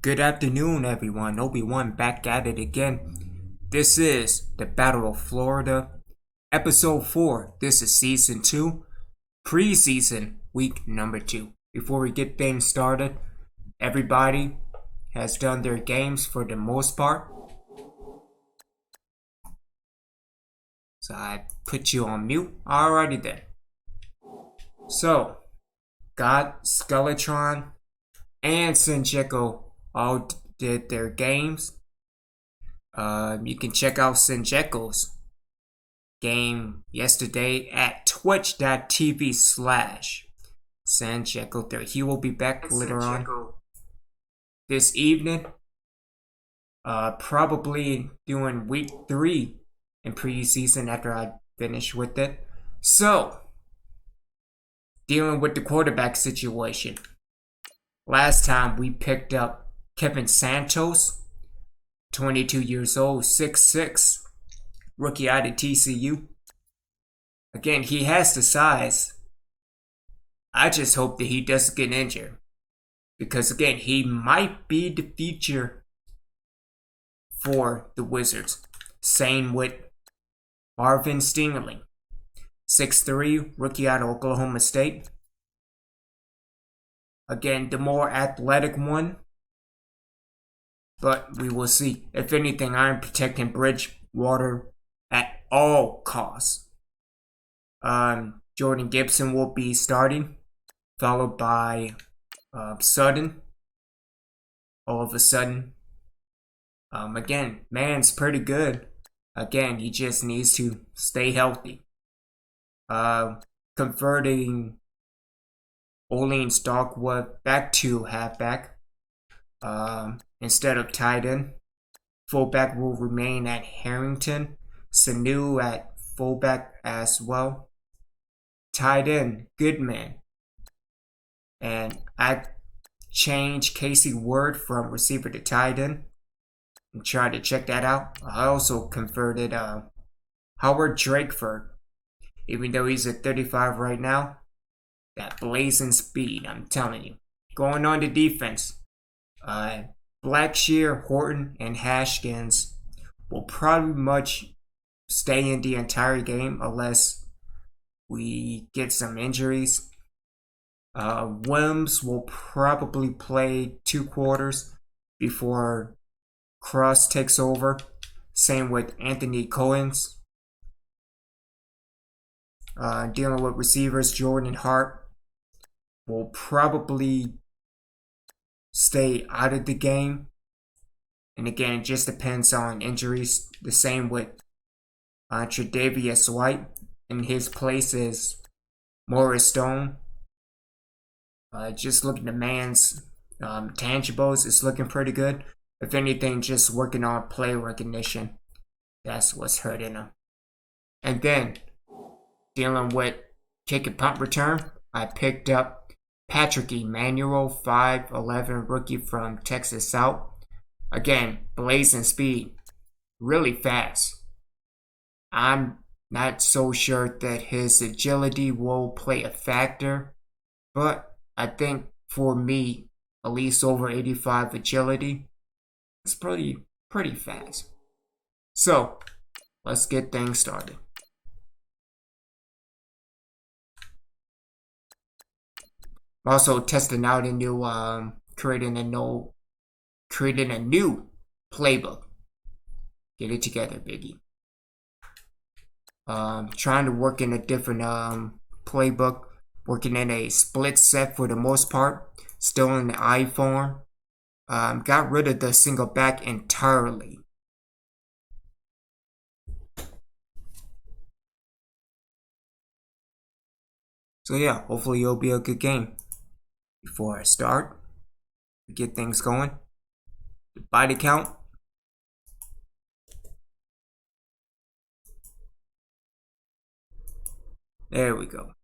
Good afternoon, everyone. Obi-Wan back at it again. This is the Battle of Florida, Episode 4. This is Season 2, Preseason, Week number 2. Before we get things started, everybody has done their games for the most part. So I put you on mute. Alrighty then. So, got Skeletron and Sinjeko all did their games. You can check out Sinjeko's game yesterday at twitch.tv/Sanjeko3. He will be back later on this evening. Probably doing week 3 in preseason after I finish with it. So, dealing with the quarterback situation. Last time we picked up Kevin Santos, 22 years old, 6'6", rookie out of TCU. Again, he has the size. I just hope that he doesn't get injured. Because again, he might be the future for the Wizards. Same with Marvin Stingley, 6'3", rookie out of Oklahoma State. Again, the more athletic one. But we will see. If anything, I'm protecting Bridgewater at all costs. Jordan Gibson will be starting, followed by Sutton. All of a sudden. Again, man's pretty good. Again, he just needs to stay healthy. Converting Olin Starkwood back to halfback. Instead of tight end. Fullback will remain at Harrington. Sanu at fullback as well. Tight end, Goodman. And I changed Casey Word from receiver to tight end. I'm trying to check that out. I also converted Howard Drakeford. Even though he's at 35 right now. That blazing speed, I'm telling you. Going on to defense. Blackshear, Horton, and Haskins will probably much stay in the entire game unless we get some injuries. Wims will probably play 2 quarters before Cross takes over. Same with Anthony Cohen's. Dealing with receivers, Jordan Hart will probably stay out of the game. And again, it just depends on injuries. The same with Tre'Davious White. In his place is Morris Stone. Just looking at the man's tangibles, it's looking pretty good. If anything, just working on play recognition. That's what's hurting him. And then, dealing with kick and punt return, I picked up Patrick Emmanuel, 5'11", rookie from Texas South. Again, blazing speed. Really fast. I'm not so sure that his agility will play a factor. But I think for me, at least over 85 agility, it's pretty fast. So, let's get things started. Also testing out a new, creating a new playbook. Get it together, Biggie. Trying to work in a different playbook. Working in a split set for the most part. Still in the I form. Got rid of the single back entirely. So yeah, hopefully it'll be a good game. Before I start, get things going. The body count. There we go.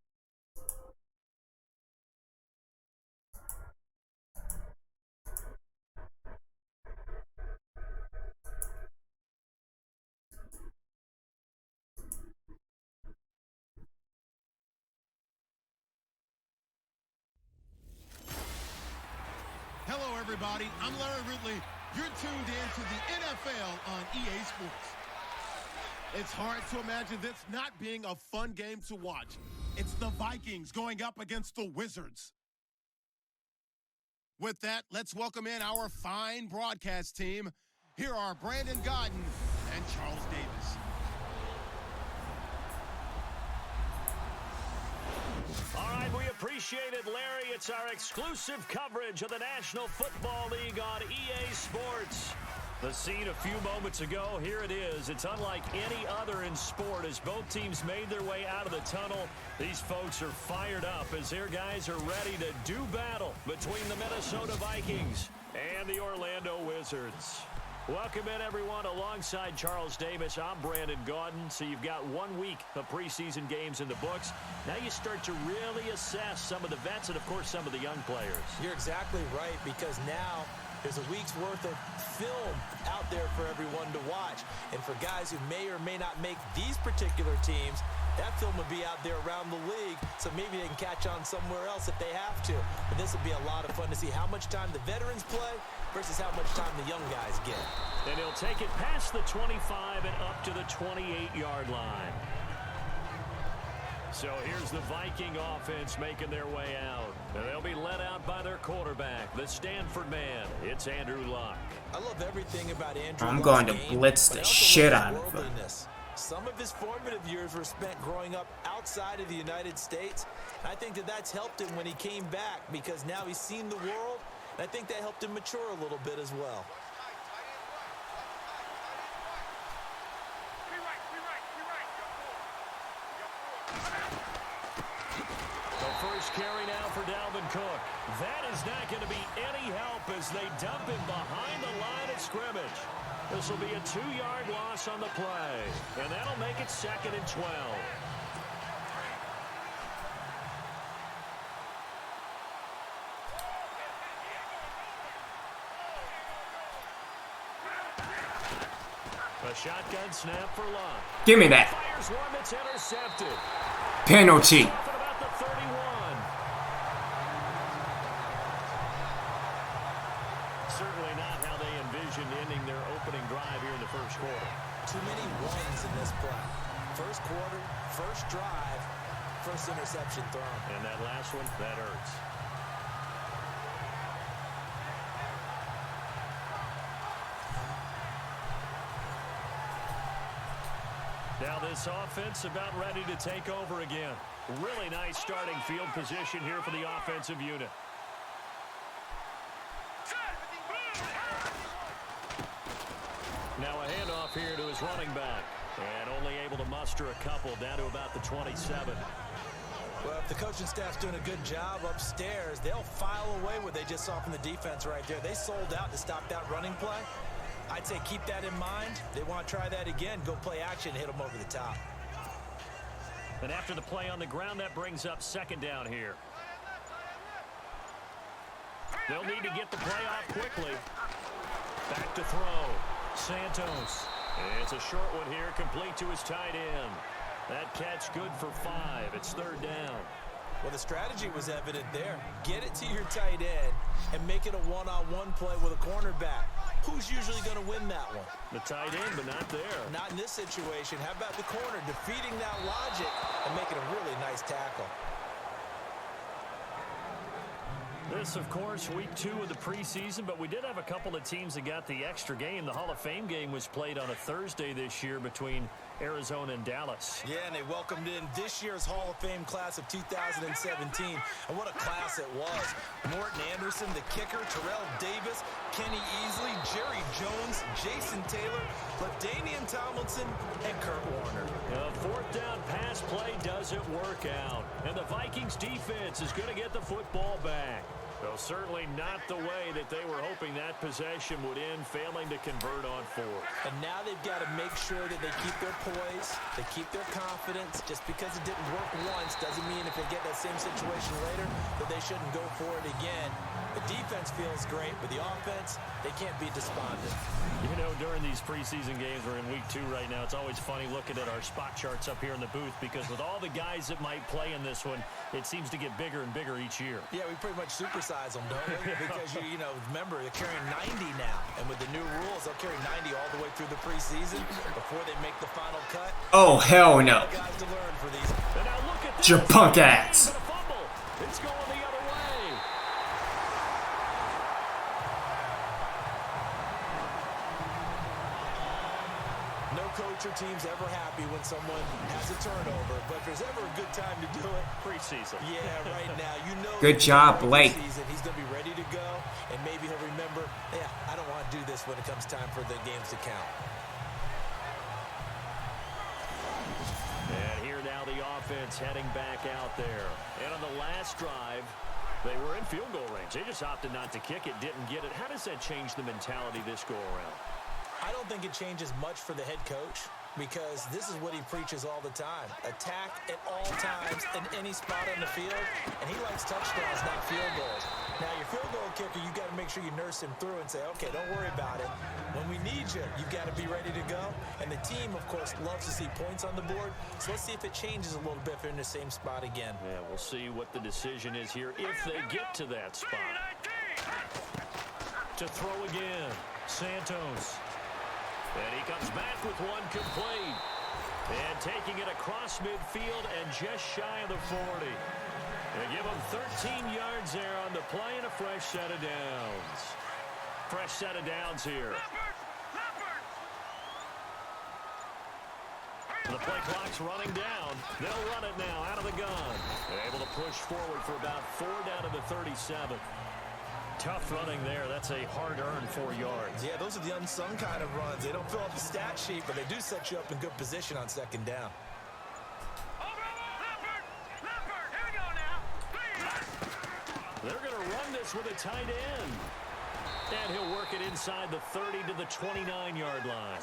Hello everybody. I'm Larry Ridley. You're tuned in to the NFL on EA Sports. It's hard to imagine this not being a fun game to watch. It's the Vikings going up against the Wizards. With that, let's welcome in our fine broadcast team. Here are Brandon Godden and Charles Davis. All right, we appreciate it, Larry. It's our exclusive coverage of the National Football League on EA Sports. The scene a few moments ago, here it is. It's unlike any other in sport as both teams made their way out of the tunnel. These folks are fired up as their guys are ready to do battle between the Minnesota Vikings and the Orlando Wizards. Welcome in, everyone. Alongside Charles Davis, I'm Brandon Gaudin. So you've got 1 week of preseason games in the books. Now you start to really assess some of the vets and, of course, some of the young players. You're exactly right, because now there's a week's worth of film out there for everyone to watch. And for guys who may or may not make these particular teams, that film will be out there around the league, so maybe they can catch on somewhere else if they have to. But this will be a lot of fun to see how much time the veterans play versus how much time the young guys get. And he'll take it past the 25 and up to the 28-yard line. So here's the Viking offense making their way out. And they'll be led out by their quarterback, the Stanford man. It's Andrew Luck. I love everything about Andrew I'm Luck's going to game, blitz the shit out of him. Some of his formative years were spent growing up outside of the United States. I think that that's helped him when he came back, because now he's seen the world, and I think that helped him mature a little bit as well. The first carry now for Dalvin Cook. That is not going to be any help as they dump him behind the line of scrimmage. This will be a 2-yard loss on the play, and that'll make it 2nd and 12. A shotgun snap for Luck. Give me that. Fires one that's intercepted. Penalty. Off at about the 31. Certainly not how they envisioned ending their opening drive here in the first quarter. Too many runs in this play. First quarter, first drive, first interception thrown. And that last one, that hurts. Now this offense about ready to take over again. Really nice starting field position here for the offensive unit. Now a handoff here to his running back. And only able to muster a couple down to about the 27. Well, if the coaching staff's doing a good job upstairs, they'll file away what they just saw from the defense right there. They sold out to stop that running play. I'd say keep that in mind. They want to try that again. Go play action, hit them over the top. And after the play on the ground, that brings up 2nd down here. They'll need to get the play off quickly. Back to throw. Santos. It's a short one here, complete to his tight end. That catch good for 5. It's 3rd down. Well, the strategy was evident there. Get it to your tight end and make it a one-on-one play with a cornerback. Who's usually going to win that one? The tight end, but not there. Not in this situation. How about the corner defeating that logic and making a really nice tackle? This, of course, week 2 of the preseason, but we did have a couple of teams that got the extra game. The Hall of Fame game was played on a Thursday this year between Arizona and Dallas. Yeah, and they welcomed in this year's Hall of Fame class of 2017. And what a class it was. Morton Anderson, the kicker, Terrell Davis, Kenny Easley, Jerry Jones, Jason Taylor, LaDainian Tomlinson, and Kurt Warner. A 4th down pass play doesn't work out. And the Vikings defense is going to get the football back. Though certainly not the way that they were hoping that possession would end, failing to convert on 4th. And now they've got to make sure that they keep their poise, they keep their confidence. Just because it didn't work once doesn't mean if they get that same situation later that they shouldn't go for it again. The defense feels great, but the offense, they can't be despondent. You know, during these preseason games, we're in week 2 right now, it's always funny looking at our spot charts up here in the booth, because with all the guys that might play in this one, it seems to get bigger and bigger each year. Yeah, we pretty much supersede exercise them, don't they? Because, you know, remember, they're carrying 90 now. And with the new rules, they'll carry 90 all the way through the preseason before they make the final cut. Oh, hell no. Guys to learn for these. And now look at Your this. punk ass. It's going the other way. No coach or team's ever happy when someone has a turnover, but if there's ever a good time to do it, Preseason. yeah, right now. You know, Good job, Blake. He's going to be ready to go, and maybe he'll remember, yeah, I don't want to do this when it comes time for the games to count. And here now the offense heading back out there. And on the last drive, they were in field goal range. They just opted not to kick it, didn't get it. How does that change the mentality this go around? I don't think it changes much for the head coach because this is what he preaches all the time. Attack at all times in any spot on the field, and he likes touchdowns, not field goals. Now, your field goal kicker, you've got to make sure you nurse him through and say, okay, don't worry about it. When we need you, you've got to be ready to go. And the team, of course, loves to see points on the board. So let's see if it changes a little bit if they're in the same spot again. Yeah, we'll see what the decision is here if they get to that spot. To throw again, Santos. And he comes back with one complete. And taking it across midfield and just shy of the 40. They give him 13 yards there on the play and a fresh set of downs. Fresh set of downs here. The play clock's running down. They'll run it now out of the gun. They're able to push forward for about 4 down to the 37. Tough running there. That's a hard-earned 4 yards. Yeah, those are the unsung kind of runs. They don't fill up the stat sheet, but they do set you up in good position on second down. They're going to run this with a tight end. And he'll work it inside the 30 to the 29-yard line.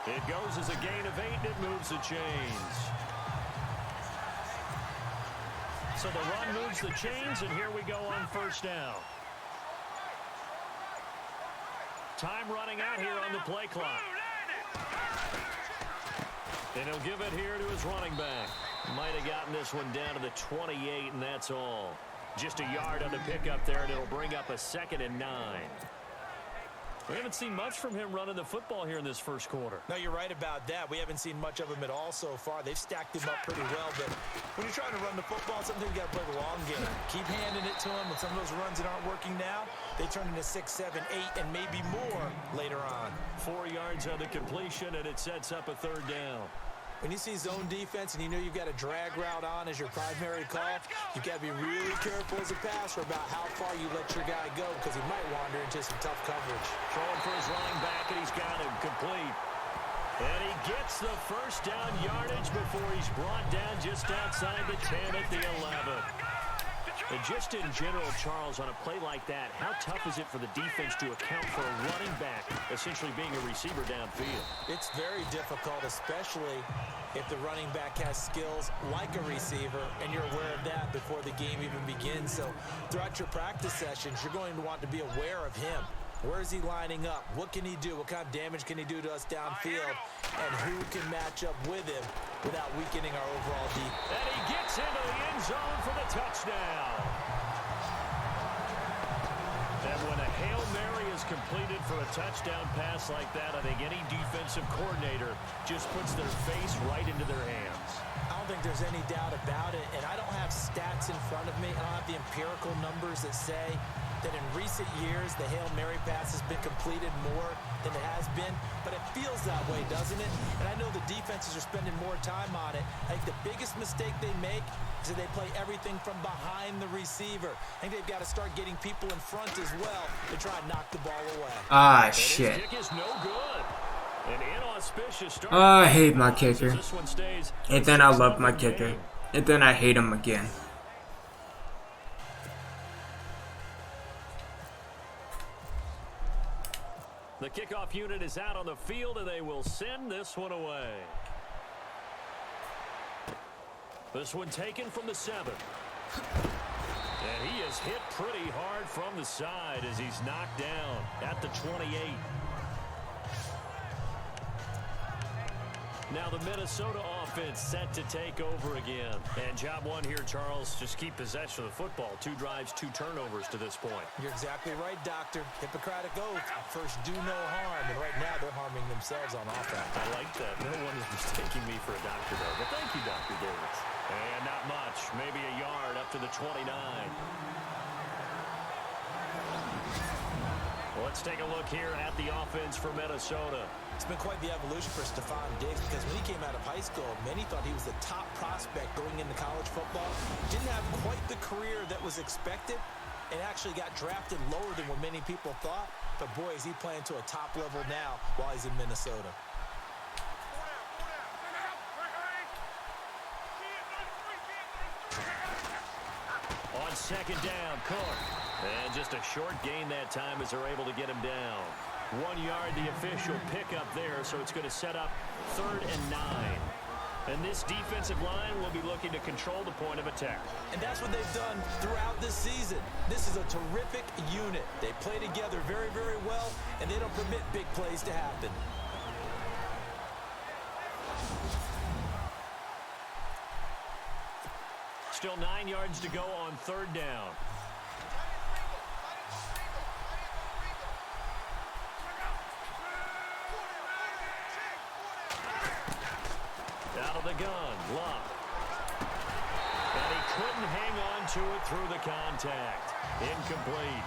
It goes as a gain of 8, and it moves the chains. So the run moves the chains, and here we go on first down. Time running out here on the play clock. And he'll give it here to his running back. Might have gotten this one down to the 28, and that's all. Just a yard on the pickup there, and it'll bring up a 2nd and 9. We haven't seen much from him running the football here in this first quarter. No, you're right about that. We haven't seen much of him at all so far. They've stacked him up pretty well, but when you're trying to run the football, sometimes you got to play the long game. Keep handing it to him, and some of those runs that aren't working now, they turn into 6, 7, 8, and maybe more later on. 4 yards on the completion, and it sets up a 3rd down. When you see zone defense and you know you've got a drag route on as your primary call, you've got to be really careful as a passer about how far you let your guy go because he might wander into some tough coverage. Throwing for his running back, and he's got him complete. And he gets the first down yardage before he's brought down just outside the 10 at the 11. And just in general, Charles, on a play like that, how tough is it for the defense to account for a running back essentially being a receiver downfield? It's very difficult, especially if the running back has skills like a receiver, and you're aware of that before the game even begins. So throughout your practice sessions, you're going to want to be aware of him. Where is he lining up? What can he do? What kind of damage can he do to us downfield? And who can match up with him without weakening our overall defense? And he gets into the end zone for the touchdown. And when a Hail Mary is completed for a touchdown pass like that, I think any defensive coordinator just puts their face right into their hands. I don't think there's any doubt about it, and I don't have stats in front of me. I don't have the empirical numbers that say that in recent years the Hail Mary pass has been completed more than it has been, but it feels that way, doesn't it? And I know the defenses are spending more time on it. I think the biggest mistake they make is that they play everything from behind the receiver. I think they've got to start getting people in front as well to try and knock the ball away. Ah, shit. His kick is no good. An inauspicious start. Oh, I hate my kicker. And then I love my kicker. And then I hate him again. The kickoff unit is out on the field, and they will send this one away. This one taken from the 7. And he is hit pretty hard from the side as he's knocked down at the 28. Now the Minnesota offense set to take over again. And job one here, Charles, just keep possession of the football. 2 drives, 2 turnovers to this point. You're exactly right, Doctor. Hippocratic oath. First, do no harm. And right now, they're harming themselves on offense. I like that. No one is mistaking me for a doctor, though. But thank you, Dr. Davis. And not much. Maybe a yard up to the 29. Let's take a look here at the offense for Minnesota. It's been quite the evolution for Stephon Diggs because when he came out of high school, many thought he was the top prospect going into college football. Didn't have quite the career that was expected and actually got drafted lower than what many people thought. But boy, is he playing to a top level now while he's in Minnesota. On second down, Cook. And just a short gain that time as they're able to get him down. 1 yard, the official pickup there, so it's going to set up 3rd and 9. And this defensive line will be looking to control the point of attack. And that's what they've done throughout this season. This is a terrific unit. They play together very, very well, and they don't permit big plays to happen. Still 9 yards to go on 3rd down. Out of the gun, Luck. And he couldn't hang on to it through the contact. Incomplete.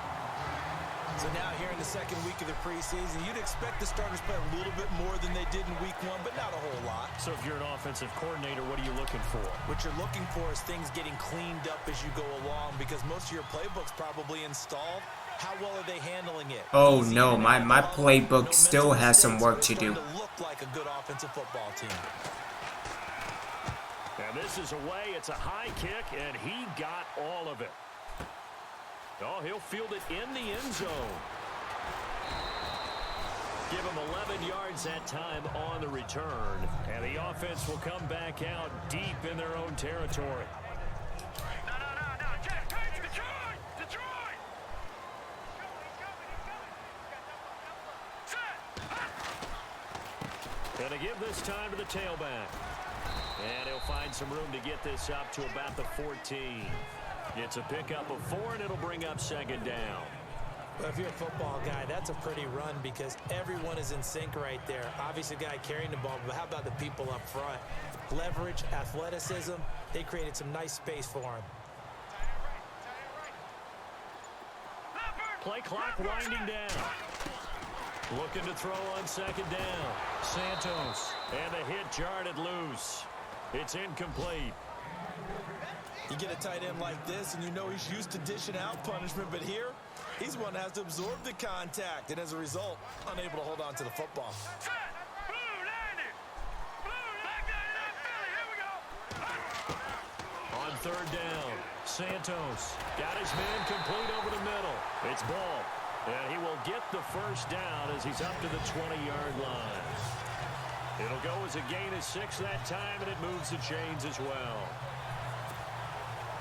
So now here in the second week of the preseason, you'd expect the starters to play a little bit more than they did in week 1, but not a whole lot. So if you're an offensive coordinator, what are you looking for? What you're looking for is things getting cleaned up as you go along because most of your playbook's probably installed. How well are they handling it? Oh no, my playbook still has some work to do. Look like a good offensive football team. And this is away. It's a high kick, and he got all of it. Oh, he'll field it in the end zone. Give him 11 yards that time on the return. And the offense will come back out deep in their own territory. Going to give this time to the tailback. And he'll find some room to get this up to about the 14. It's a pickup of 4, and it'll bring up 2nd down. Well, if you're a football guy, that's a pretty run because everyone is in sync right there. Obviously, the guy carrying the ball, but how about the people up front? Leverage, athleticism, they created some nice space for him. Play clock winding down. Looking to throw on 2nd down. Santos. And the hit jarred it loose. It's incomplete. You get a tight end like this, and you know he's used to dishing out punishment, but here, he's one that has to absorb the contact, and as a result, unable to hold on to the football. On 3rd down, Santos got his man complete over the middle. It's ball, and he will get the 1st down as he's up to the 20-yard line. It'll go as a gain of 6 that time, and it moves the chains as well.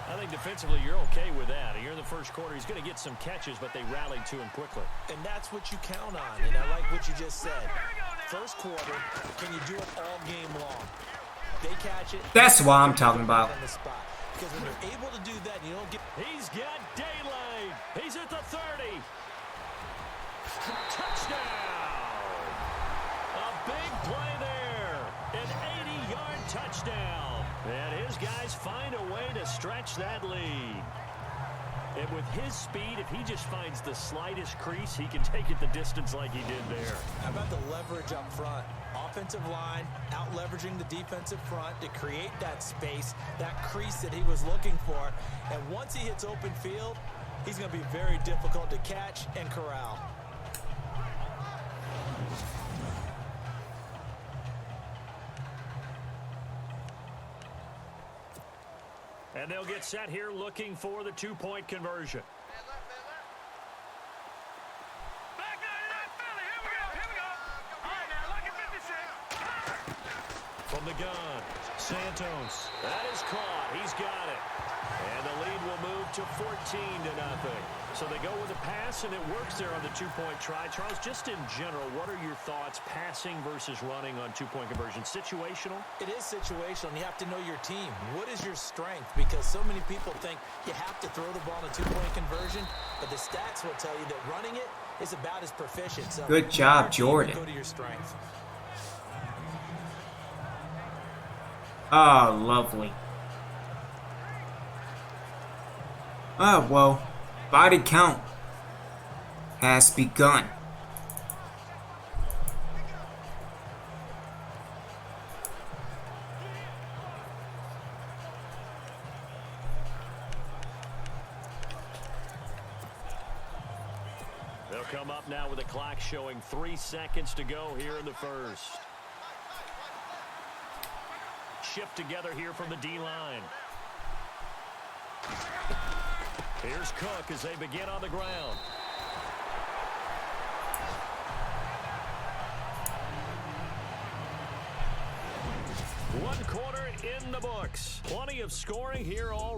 I think defensively you're okay with that. Here in the first quarter, he's going to get some catches, but they rallied to him quickly. And that's what you count on, and I like what you just said. First quarter, can you do it all game long? They catch it. That's what I'm talking about. On the spot. Because when you're able to do that, you don't get... He's got daylight. He's at the 30. Touchdown. A big play there. An 80-yard touchdown. And his guys find a way to stretch that lead. And with his speed, if he just finds the slightest crease, he can take it the distance like he did there. How about the leverage up front? Offensive line out leveraging the defensive front to create that space, that crease that he was looking for. And once he hits open field, he's going to be very difficult to catch and corral. And they'll get set here looking for the 2-point conversion. From the gun, Santos. That is caught. He's got it. And the lead will move to 14-0. So they go with a pass, and it works there on the two-point try. Charles, just in general, what are your thoughts passing versus running on two-point conversion? Situational? It is situational, and you have to know your team. What is your strength? Because so many people think you have to throw the ball in a two-point conversion, but the stats will tell you that running it is about as proficient. So good job, Jordan. Go to your strength. Oh, lovely. Oh, well, body count has begun. They'll come up now with the clock showing 3 seconds to go here in the first. Shift together here from the D-line. Here's Cook as they begin on the ground. One quarter in the books. Plenty of scoring here all.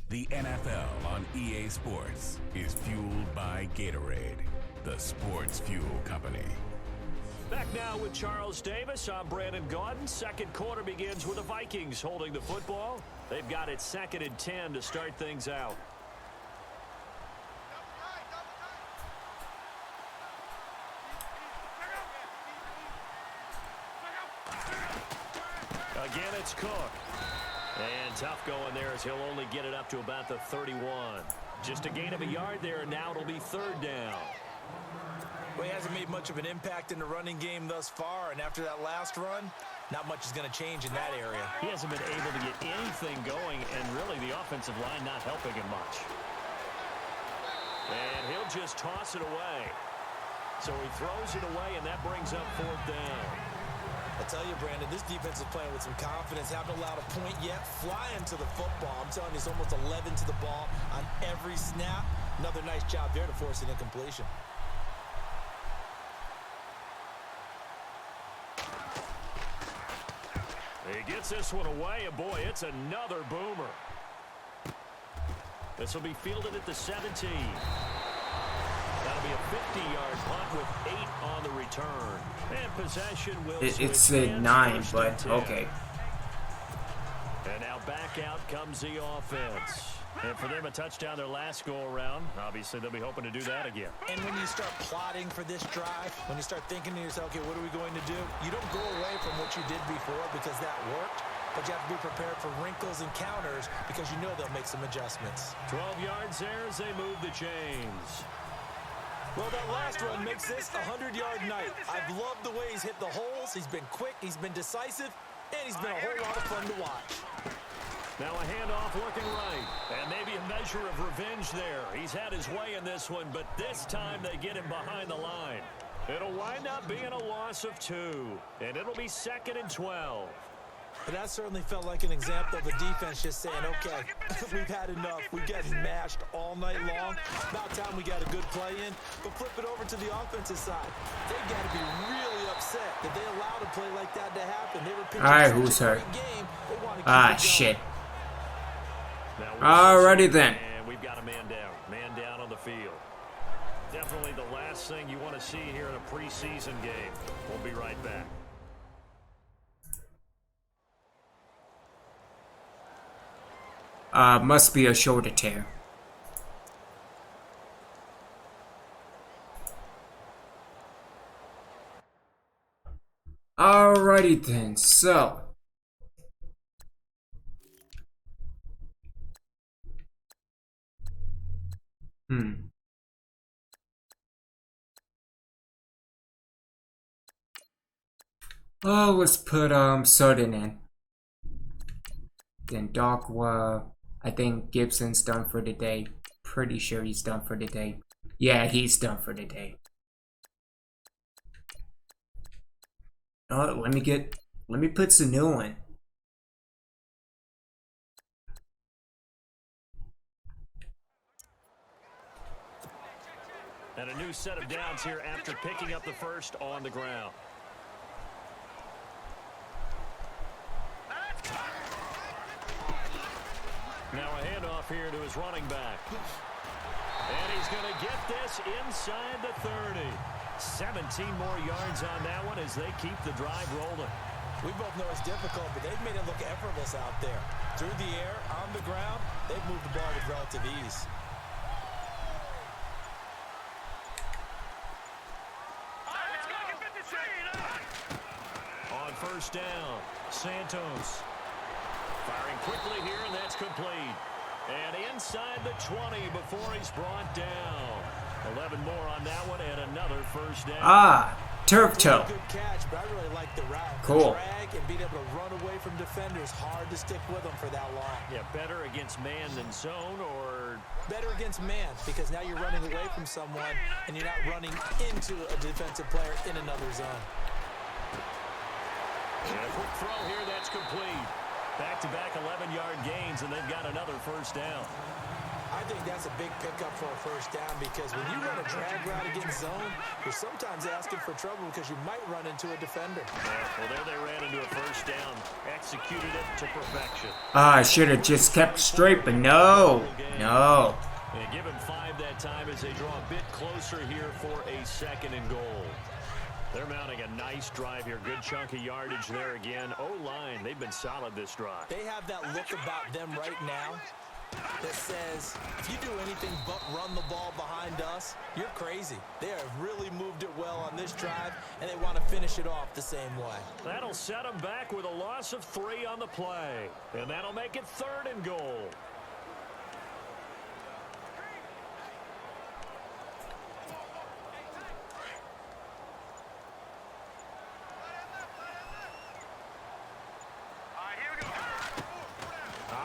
The NFL on EA Sports is fueled by Gatorade, the sports fuel company. Back now with Charles Davis. I'm Brandon Gaudin. Second quarter begins with the Vikings holding the football. They've got it 2nd and 10 to start things out. Again, it's Cook. And tough going there as he'll only get it up to about the 31. Just a gain of a yard there, and now it'll be 3rd down. Well, he hasn't made much of an impact in the running game thus far, and after that last run, not much is going to change in that area. He hasn't been able to get anything going, and really the offensive line not helping him much. And he'll just toss it away. So he throws it away, and that brings up 4th down. I tell you, Brandon, this defense is playing with some confidence. Haven't allowed a point yet. Flying to the football. I'm telling you, it's almost 11 to the ball on every snap. Another nice job there to force an incompletion. He gets this one away, and boy, it's another boomer. This will be fielded at the 17. That'll be a 50-yard punt with 8 on the return. And possession will It said 9, but okay. And now back out comes the offense. And for them, a touchdown their last go-around. Obviously, they'll be hoping to do that again. And when you start plotting for this drive, when you start thinking to yourself, okay, what are we going to do? You don't go away from what you did before because that worked. But you have to be prepared for wrinkles and counters because you know they'll make some adjustments. 12 yards there as they move the chains. Well, that last run makes this a 100-yard night. I've loved the way he's hit the holes. He's been quick. He's been decisive. And he's been a whole lot of fun to watch. Now a handoff looking right. And maybe a measure of revenge there. He's had his way in this one, but this time they get him behind the line. It'll wind up being a loss of 2. And it'll be 2nd and 12. But that certainly felt like an example of a defense just saying, okay, we've had enough. We've gotten mashed all night long. About time we got a good play in. But flip it over to the offensive side. They've got to be really upset that they allowed a play like that to happen. They were pitching All right, such who's a hurt? great game. They want to keep Ah, it going. shit. Now, Alrighty then. And we've got a man down. Man down on the field. Definitely the last thing you want to see here in a preseason game. We'll be right back. Must be a shoulder tear. Alrighty then, so. Oh, let's put Sutton in. Then Doc, I think Gibson's done for the day. Pretty sure he's done for the day. Yeah, he's done for the day. Oh, let me put Sanu in. And a new set of downs here after picking up the first on the ground. Now a handoff here to his running back. And he's going to get this inside the 30. 17 more yards on that one as they keep the drive rolling. We both know it's difficult, but they've made it look effortless out there. Through the air, on the ground, they've moved the ball with relative ease. On first down, Santos firing quickly here, and that's complete. And inside the 20 before he's brought down. 11 more on that one, and another first down. Turf toe. Good catch, but I really like the route. Cool. Drag and being able to run away from defenders. Hard to stick with them for that long. Yeah, better against man than zone, or Better against man, because now you're running away from someone and you're not running into a defensive player in another zone. and a quick throw here, that's complete. Back-to-back 11-yard gains, and they've got another first down. I think that's a big pickup for a first down, because when you run a drag route against zone, you're sometimes asking for trouble because you might run into a defender. Yeah, well, there they ran into a first down. Executed it to perfection. I should have just kept straight, but no. No. And give him 5 that time as they draw a bit closer here for a 2nd and goal. They're mounting a nice drive here. Good chunk of yardage there again. O-line, they've been solid this drive. They have that look about them right now that says, if you do anything but run the ball behind us, you're crazy. They have really moved it well on this drive, and they want to finish it off the same way. That'll set them back with a loss of 3 on the play. And that'll make it 3rd and goal.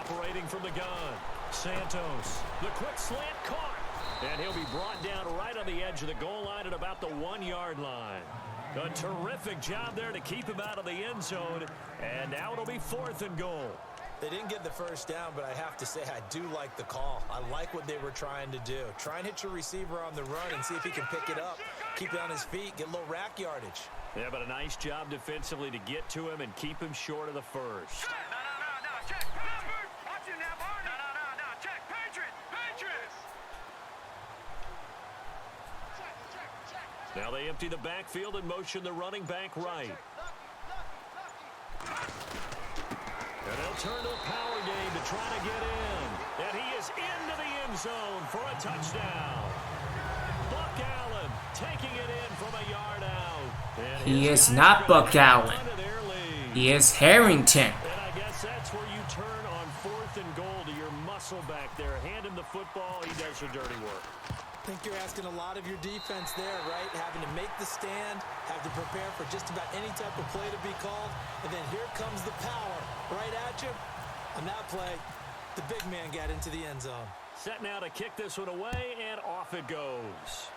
Operating from the gun, Santos, the quick slant caught, and he'll be brought down right on the edge of the goal line at about the 1-yard line. A terrific job there to keep him out of the end zone, and now it'll be 4th and goal. They didn't get the first down, but I have to say I do like the call. I like what they were trying to do. Try and hit your receiver on the run and see if he can pick it up, keep it on his feet, get a little rack yardage. Yeah, but a nice job defensively to get to him and keep him short of the first. Now they empty the backfield and motion the running back right. And they'll turn to a power game to try to get in. And he is into the end zone for a touchdown. Buck Allen taking it in from a yard out. And He is not Buck Allen. He is Harrington. And I guess that's where you turn on 4th and goal to your muscle back there. Hand him the football. He does the dirty work. I think you're asking a lot of your defense there, right? Having to make the stand, have to prepare for just about any type of play to be called, and then here comes the power right at you. On that play, the big man got into the end zone. Set now to kick this one away, and off it goes.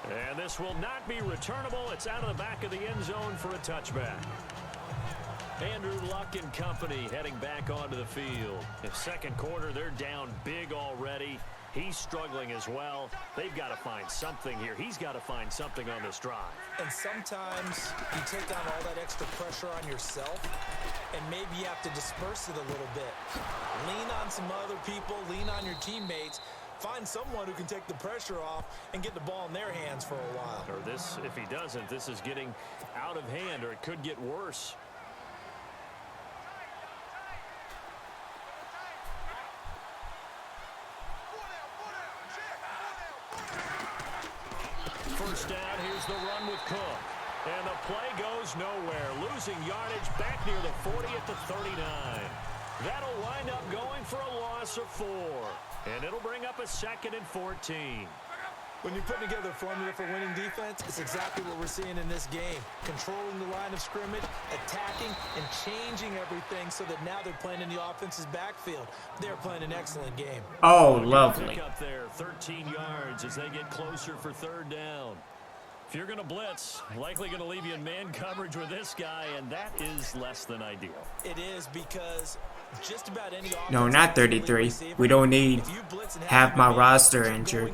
And this will not be returnable. It's out of the back of the end zone for a touchback. Andrew Luck and company heading back onto the field. In 2nd quarter, they're down big already. He's struggling as well. They've got to find something here. He's got to find something on this drive. And sometimes you take on all that extra pressure on yourself, and maybe you have to disperse it a little bit. Lean on some other people, lean on your teammates. Find someone who can take the pressure off and get the ball in their hands for a while. Or this, if he doesn't, this is getting out of hand, or it could get worse. First down, here's the run with Cook. And the play goes nowhere. Losing yardage back near the 40 at the 39. That'll wind up going for a loss of 4. And it'll bring up a 2nd and 14. When you put together a formula for winning defense, it's exactly what we're seeing in this game. Controlling the line of scrimmage, attacking, and changing everything so that now they're playing in the offense's backfield. They're playing an excellent game. Oh, lovely. Up there, 13 yards as they get closer for 3rd down. If you're going to blitz, likely going to leave you in man coverage with this guy, and that is less than ideal. It is because just about any No, not 33. We don't need half my roster injured.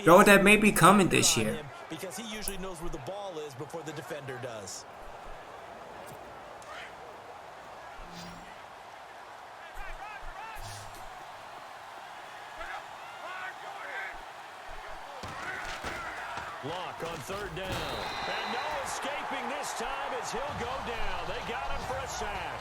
Though that may be coming this year. Because he usually knows where the ball is before the defender does. Lock on third down. And no escaping this time as he'll go down. They got him for a sack.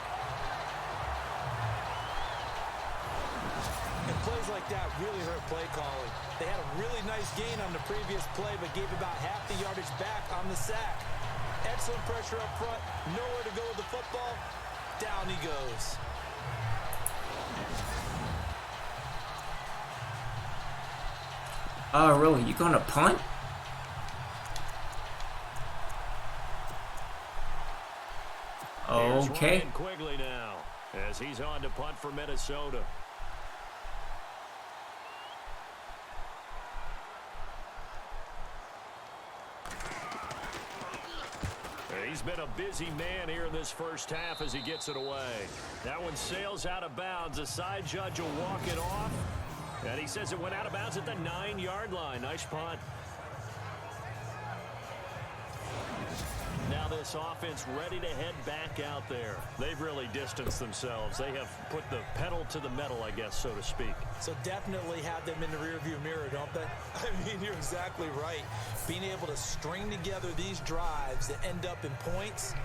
And plays like that really hurt play calling. They had a really nice gain on the previous play, but gave about half the yardage back on the sack. Excellent pressure up front. Nowhere to go with the football. Down he goes. Oh, really? You gonna punt? Okay. Ryan Quigley now, as he's on to punt for Minnesota. He's been a busy man here in this first half as he gets it away. That one sails out of bounds. The side judge will walk it off. And he says it went out of bounds at the 9-yard line. Nice punt. Now this offense ready to head back out there. They've really distanced themselves. They have put the pedal to the metal, I guess, so to speak. So definitely have them in the rearview mirror, don't they? I mean, you're exactly right. Being able to string together these drives that end up in points,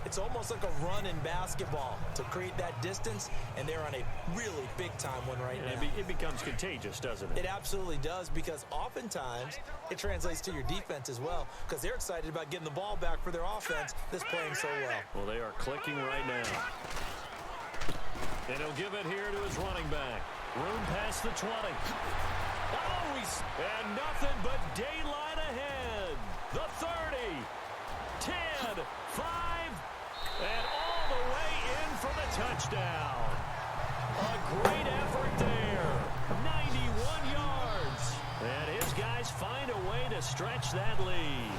it's almost like a run in basketball to create that distance, and they're on a really big-time one right now. It becomes contagious, doesn't it? It absolutely does, because oftentimes it translates to your defense as well, because they're excited about getting the ball back for their offense that's playing so well. Well, they are clicking right now. And he'll give it here to his running back. Room past the 20. Oh, and nothing but daylight ahead. The 30, 10, 5, and all the way in for the touchdown. A great effort there. 91 yards. And his guys find a way to stretch that lead.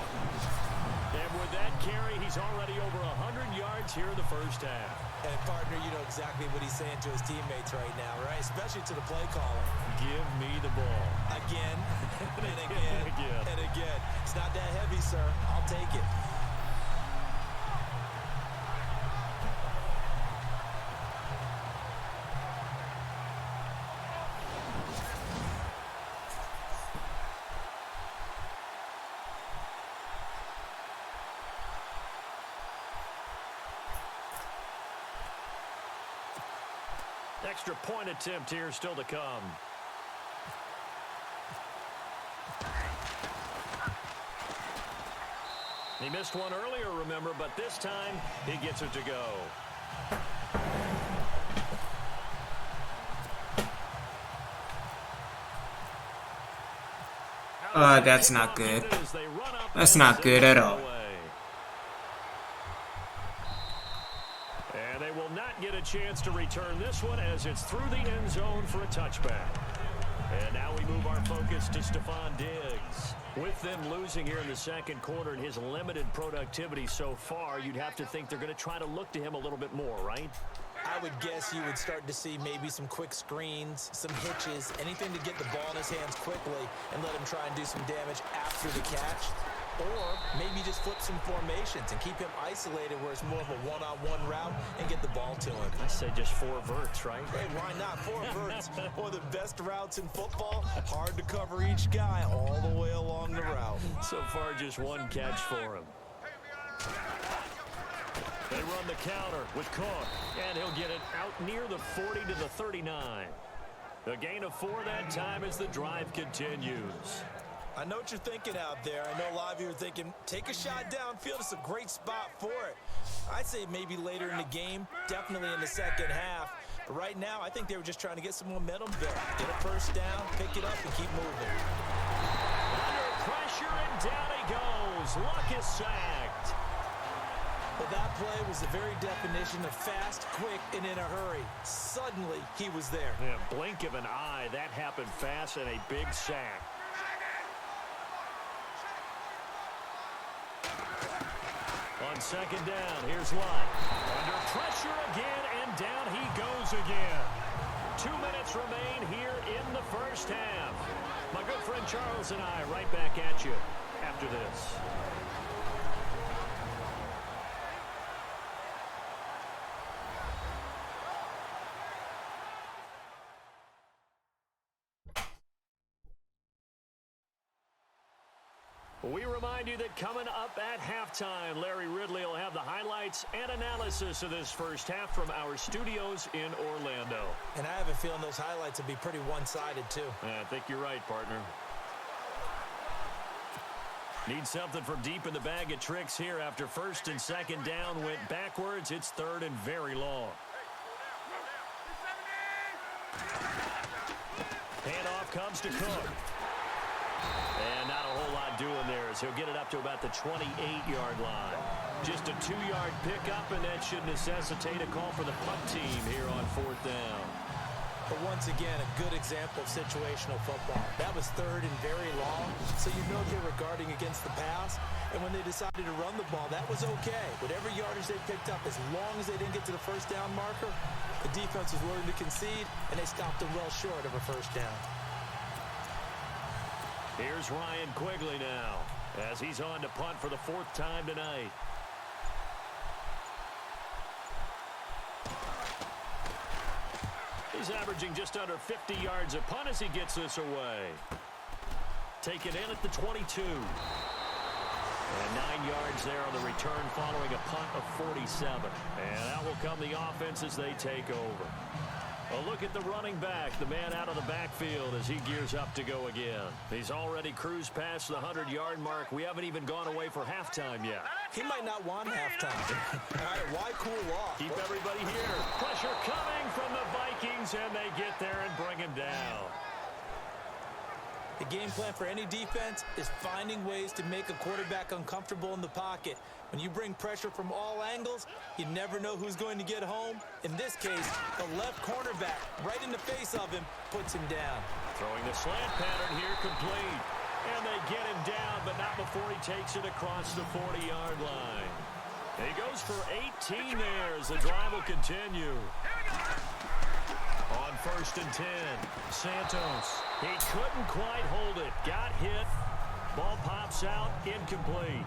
And with that carry, he's already over 100 yards here in the first half. And partner, you know exactly what he's saying to his teammates right now, right? Especially to the play caller. Give me the ball. Again, and again, and again. It's not that heavy, sir. I'll take it. Extra point attempt here still to come. He missed one earlier, remember, but this time he gets it to go. That's not good. That's not good at all. And they will not get a chance to return this one as it's through the end zone for a touchback. And now we move our focus to Stephon Diggs. With them losing here in the second quarter and his limited productivity so far, you'd have to think they're going to try to look to him a little bit more, right? I would guess you would start to see maybe some quick screens, some hitches, anything to get the ball in his hands quickly and let him try and do some damage after the catch. Or maybe just flip some formations and keep him isolated where it's more of a one-on-one route and get the ball to him. I say just 4 verts, right? Hey, why not? 4 verts. One of the best routes in football. Hard to cover each guy all the way along the route. So far, just 1 catch for him. They run the counter with Cook, and he'll get it out near the 40 to the 39. A gain of 4 that time as the drive continues. I know what you're thinking out there. I know a lot of you are thinking, take a shot downfield. It's a great spot for it. I'd say maybe later in the game, definitely in the second half. But right now, I think they were just trying to get some momentum built. Get a first down, pick it up, and keep moving. Under pressure, and down he goes. Luck is sacked. But that play was the very definition of fast, quick, and in a hurry. Suddenly, he was there. Yeah, blink of an eye. That happened fast and a big sack. On second down, here's Lott. Under pressure again, and down he goes again. 2 minutes remain here in the first half. My good friend Charles and I right back at you after this. We remind you that coming up at halftime, Larry Ridley will have the highlights and analysis of this first half from our studios in Orlando. And I have a feeling those highlights will be pretty one-sided, too. I think you're right, partner. Need something from deep in the bag of tricks here after first and second down went backwards. It's third and very long. Handoff comes to Cook. And not a whole lot doing there as he'll get it up to about the 28-yard line. Just a 2-yard pickup, and that should necessitate a call for the punt team here on fourth down. But once again, a good example of situational football. That was third and very long, so you know they were guarding against the pass. And when they decided to run the ball, that was okay. Whatever yardage they picked up, as long as they didn't get to the first down marker, the defense was willing to concede, and they stopped them well short of a first down. Here's Ryan Quigley now as he's on to punt for the fourth time tonight. He's averaging just under 50 yards a punt as he gets this away. Taken in at the 22. And 9 yards there on the return following a punt of 47. And out will come the offense as they take over. A look at the running back, the man out of the backfield as he gears up to go again. He's already cruised past the 100-yard mark. We haven't even gone away for halftime yet. He might not want halftime. All right, why cool off? Keep everybody here. Pressure coming from the Vikings, and they get there and bring him down. The game plan for any defense is finding ways to make a quarterback uncomfortable in the pocket. When you bring pressure from all angles, you never know who's going to get home. In this case, the left cornerback, right in the face of him, puts him down. Throwing the slant pattern here complete. And they get him down, but not before he takes it across the 40-yard line. He goes for 18 there as the drive will continue. On first and 10, Santos. He couldn't quite hold it. Got hit. Ball pops out. Incomplete.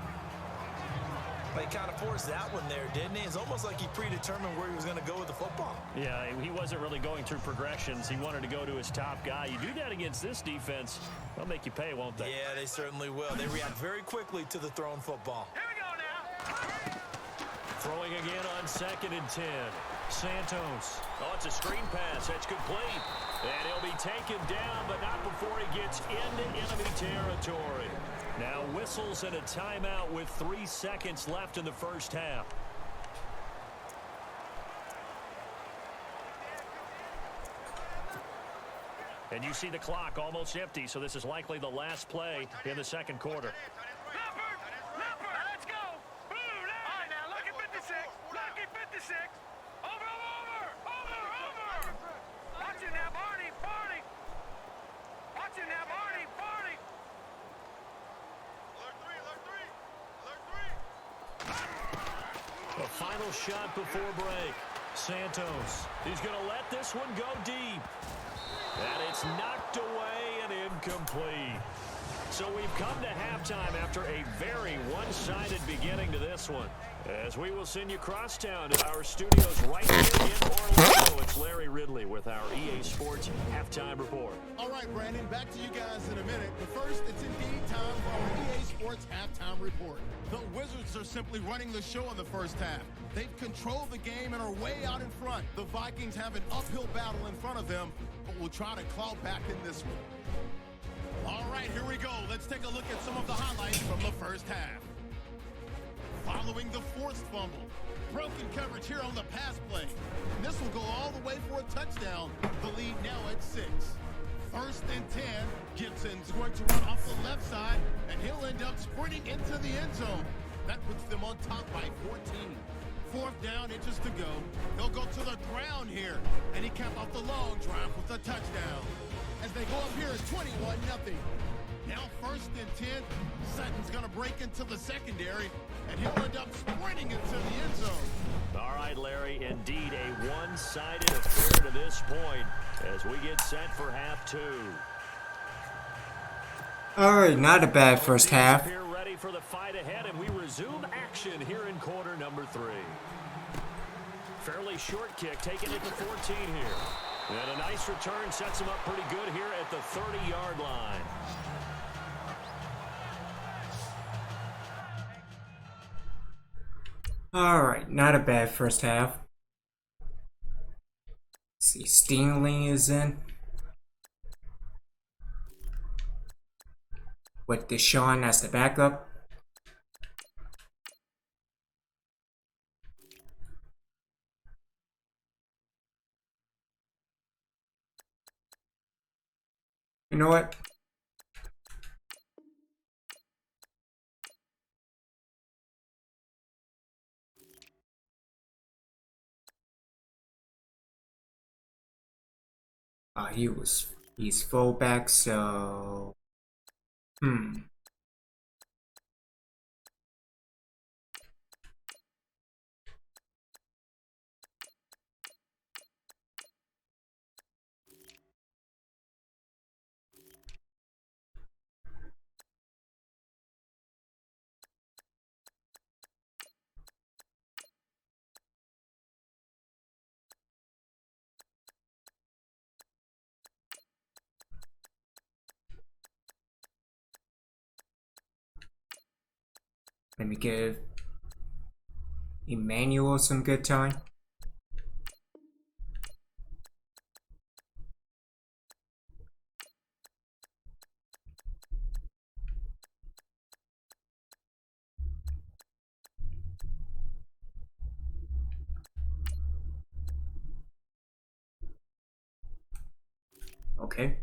He kind of forced that one there, didn't he? It's almost like he predetermined where he was going to go with the football. Yeah, he wasn't really going through progressions. He wanted to go to his top guy. You do that against this defense, they'll make you pay, won't they? Yeah, they certainly will. They react very quickly to the thrown football. Here we go now. Throwing again on second and 10. Santos. Oh, it's a screen pass. That's complete. And he'll be taken down, but not before he gets into enemy territory. Now whistles and a timeout with 3 seconds left in the first half. And you see the clock almost empty, so this is likely the last play in the second quarter. Let's go. All right, now look at 56. Look at 56. Over. Watch it now, Barney. Watch it now, Barney. A final shot before break. Santos. He's going to let this one go deep. And it's knocked away and incomplete. So we've come to halftime after a very one-sided beginning to this one. As we will send you crosstown to our studios right here in Orlando. It's Larry Ridley with our EA Sports Halftime Report. All right, Brandon, back to you guys in a minute. But first, it's indeed time for our EA Sports Halftime Report. The Wizards are simply running the show in the first half. They've controlled the game and are way out in front. The Vikings have an uphill battle in front of them, but will try to claw back in this one. All right, here we go. Let's take a look at some of the highlights from the first half. Following the forced fumble. Broken coverage here on the pass play. And this will go all the way for a touchdown. The lead now at 6. First and 10. Gibson's going to run off the left side, and he'll end up sprinting into the end zone. That puts them on top by 14. Fourth down, inches to go. They'll go to the ground here, and he capped off the long drive with a touchdown. As they go up here at 21-0. Now 1st and 10. Sutton's going to break into the secondary, and he'll end up sprinting into the end zone. All right, Larry, indeed a one-sided affair to this point as we get set for half 2. All right, not a bad first half. Here ready for the fight ahead, and we resume action here in quarter number 3. Fairly short kick taken at the 14 here. And a nice return sets him up pretty good here at the 30-yard line. All right, not a bad first half. Let's see, Stingley is in. With Deshaun as the backup. You know what? He's fullback, so let me give Emmanuel some good time. Okay.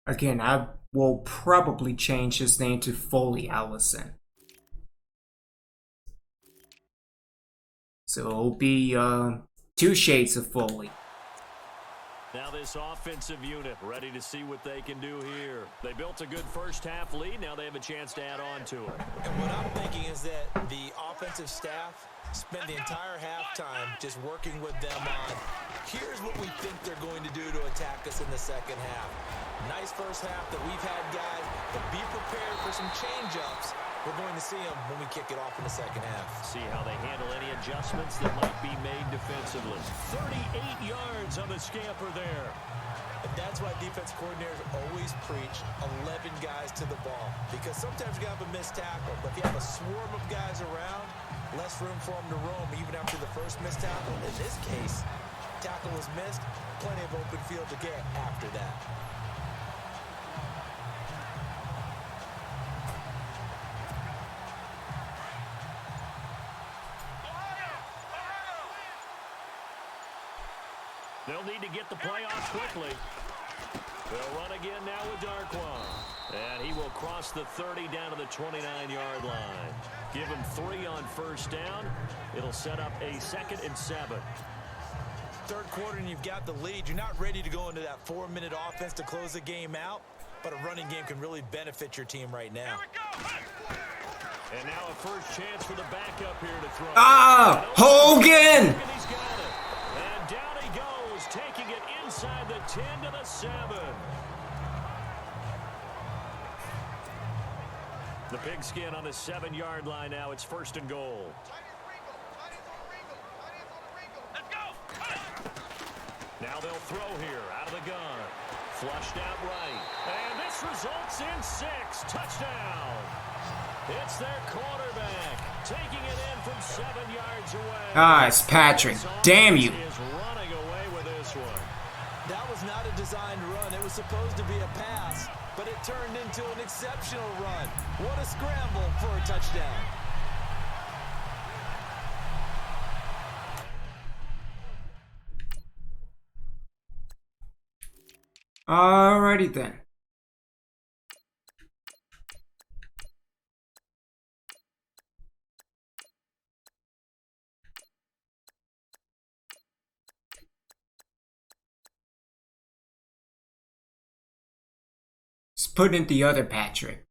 Again, I will probably change his name to Foley Allison. So it'll be 2 shades of Foley. Now this offensive unit ready to see what they can do here. They built a good first half lead. Now they have a chance to add on to it. And what I'm thinking is that the offensive staff Spend the entire halftime just working with them on, here's what we think they're going to do to attack us in the second half. Nice first half that we've had, guys, but be prepared for some change-ups. We're going to see them when we kick it off in the second half. See how they handle any adjustments that might be made defensively. 38 yards on the scamper there. And that's why defense coordinators always preach 11 guys to the ball. Because sometimes you have a missed tackle, but if you have a swarm of guys around, less room for them to roam even after the first missed tackle. In this case, tackle was missed, plenty of open field to get after that. They'll need to get the play off quickly. They'll run again now with Darquan. And he will cross the 30 down to the 29-yard line. Give him 3 on first down. It'll set up a 2nd and 7. Third quarter and you've got the lead. You're not ready to go into that 4-minute offense to close the game out, but a running game can really benefit your team right now. And now a first chance for the backup here to throw. Hogan! And he's got it. And down he goes, taking it inside the 10 to the 7. The pigskin on the 7-yard line now. It's 1st and goal. Now they'll throw here out of the gun. Flushed out right. And this results in 6. Touchdown. It's their quarterback taking it in from 7 yards away. It's Patrick. Damn you. Is running away with this one. That was not a designed run. It was supposed to be a pass, but it turned into an exceptional run. What a scramble for a touchdown. Alrighty then. Let's put in the other Patrick.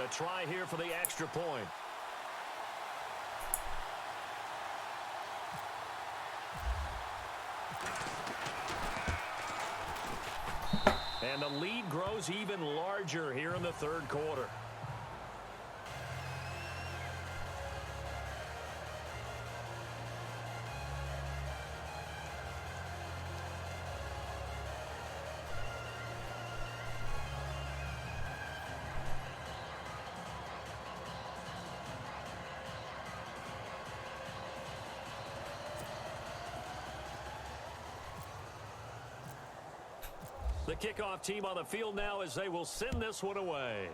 A try here for the extra point. And the lead grows even larger here in the third quarter. The kickoff team on the field now as they will send this one away.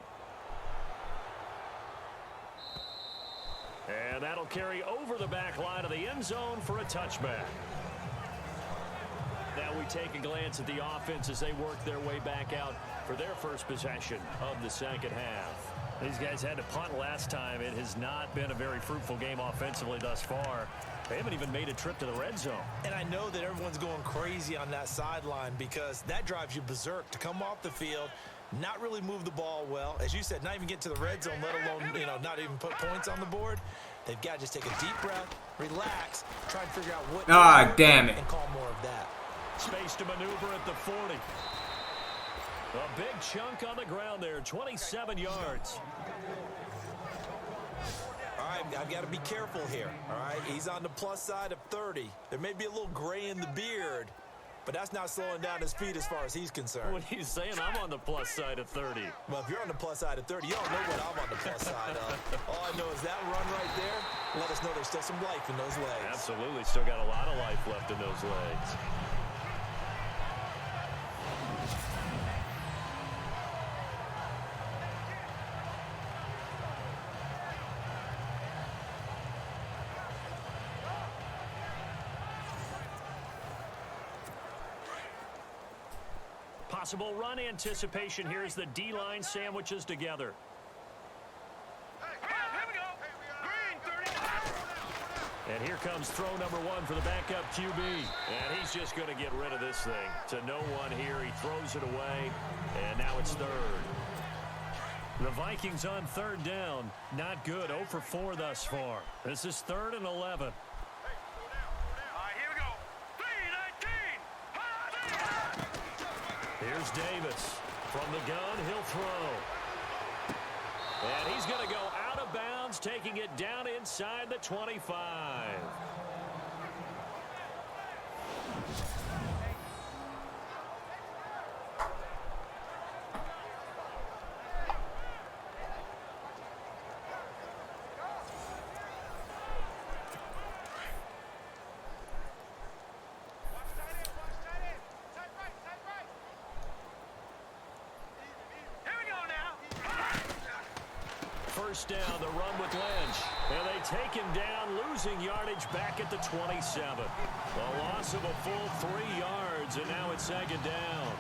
And that'll carry over the back line of the end zone for a touchback. Now we take a glance at the offense as they work their way back out for their first possession of the second half. These guys had to punt last time. It has not been a very fruitful game offensively thus far. They haven't even made a trip to the red zone. And I know that everyone's going crazy on that sideline because that drives you berserk to come off the field, not really move the ball well. As you said, not even get to the red zone, let alone, not even put points on the board. They've got to just take a deep breath, relax, try and figure out what damn it. And call more of that. Space to maneuver at the 40. A big chunk on the ground there, 27 yards. All right, I've got to be careful here, all right? He's on the plus side of 30. There may be a little gray in the beard, but that's not slowing down his speed as far as he's concerned. What he's saying, I'm on the plus side of 30. Well, if you're on the plus side of 30, you don't know what I'm on the plus side of. All I know is that run right there, let us know there's still some life in those legs. Absolutely, still got a lot of life left in those legs. Possible run anticipation here as the D-line sandwiches together. And here comes throw number 1 for the backup QB. And he's just going to get rid of this thing. To no one here. He throws it away. And now it's third. The Vikings on third down. Not good. 0 for 4 thus far. This is 3rd and 11. Here's Davis. From the gun, he'll throw. And he's going to go out of bounds, taking it down inside the 25. First down, the run with Lynch. And they take him down, losing yardage back at the 27. A loss of a full 3 yards, and now it's 2nd down.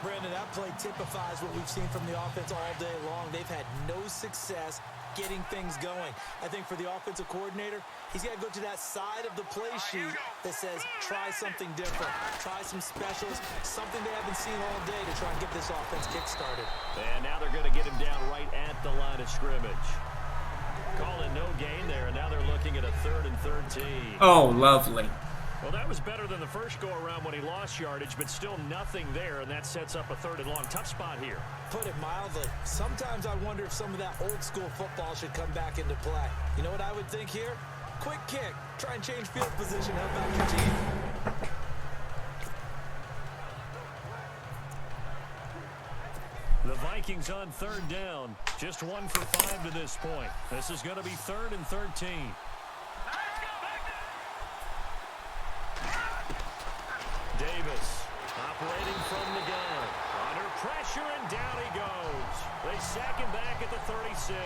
Brandon, that play typifies what we've seen from the offense all day long. They've had no success getting things going. I think for the offensive coordinator, he's got to go to that side of the play sheet that says, try something different. Try some specials, something they haven't seen all day to try and get this offense kick-started. And now they're going to get him down right at the line of scrimmage. Calling no gain there, and now they're looking at a 3rd and 13. Oh, lovely. Well, that was better than the first go-around when he lost yardage, but still nothing there, and that sets up a 3rd and long. Tough spot here. Put it mildly, sometimes I wonder if some of that old-school football should come back into play. You know what I would think here? Quick kick. Try and change field position. Help out your team. The Vikings on 3rd down. Just 1 for 5 to this point. This is going to be 3rd and 13. Davis operating from the gun. Under pressure, and down he goes. They sack him back at the 36.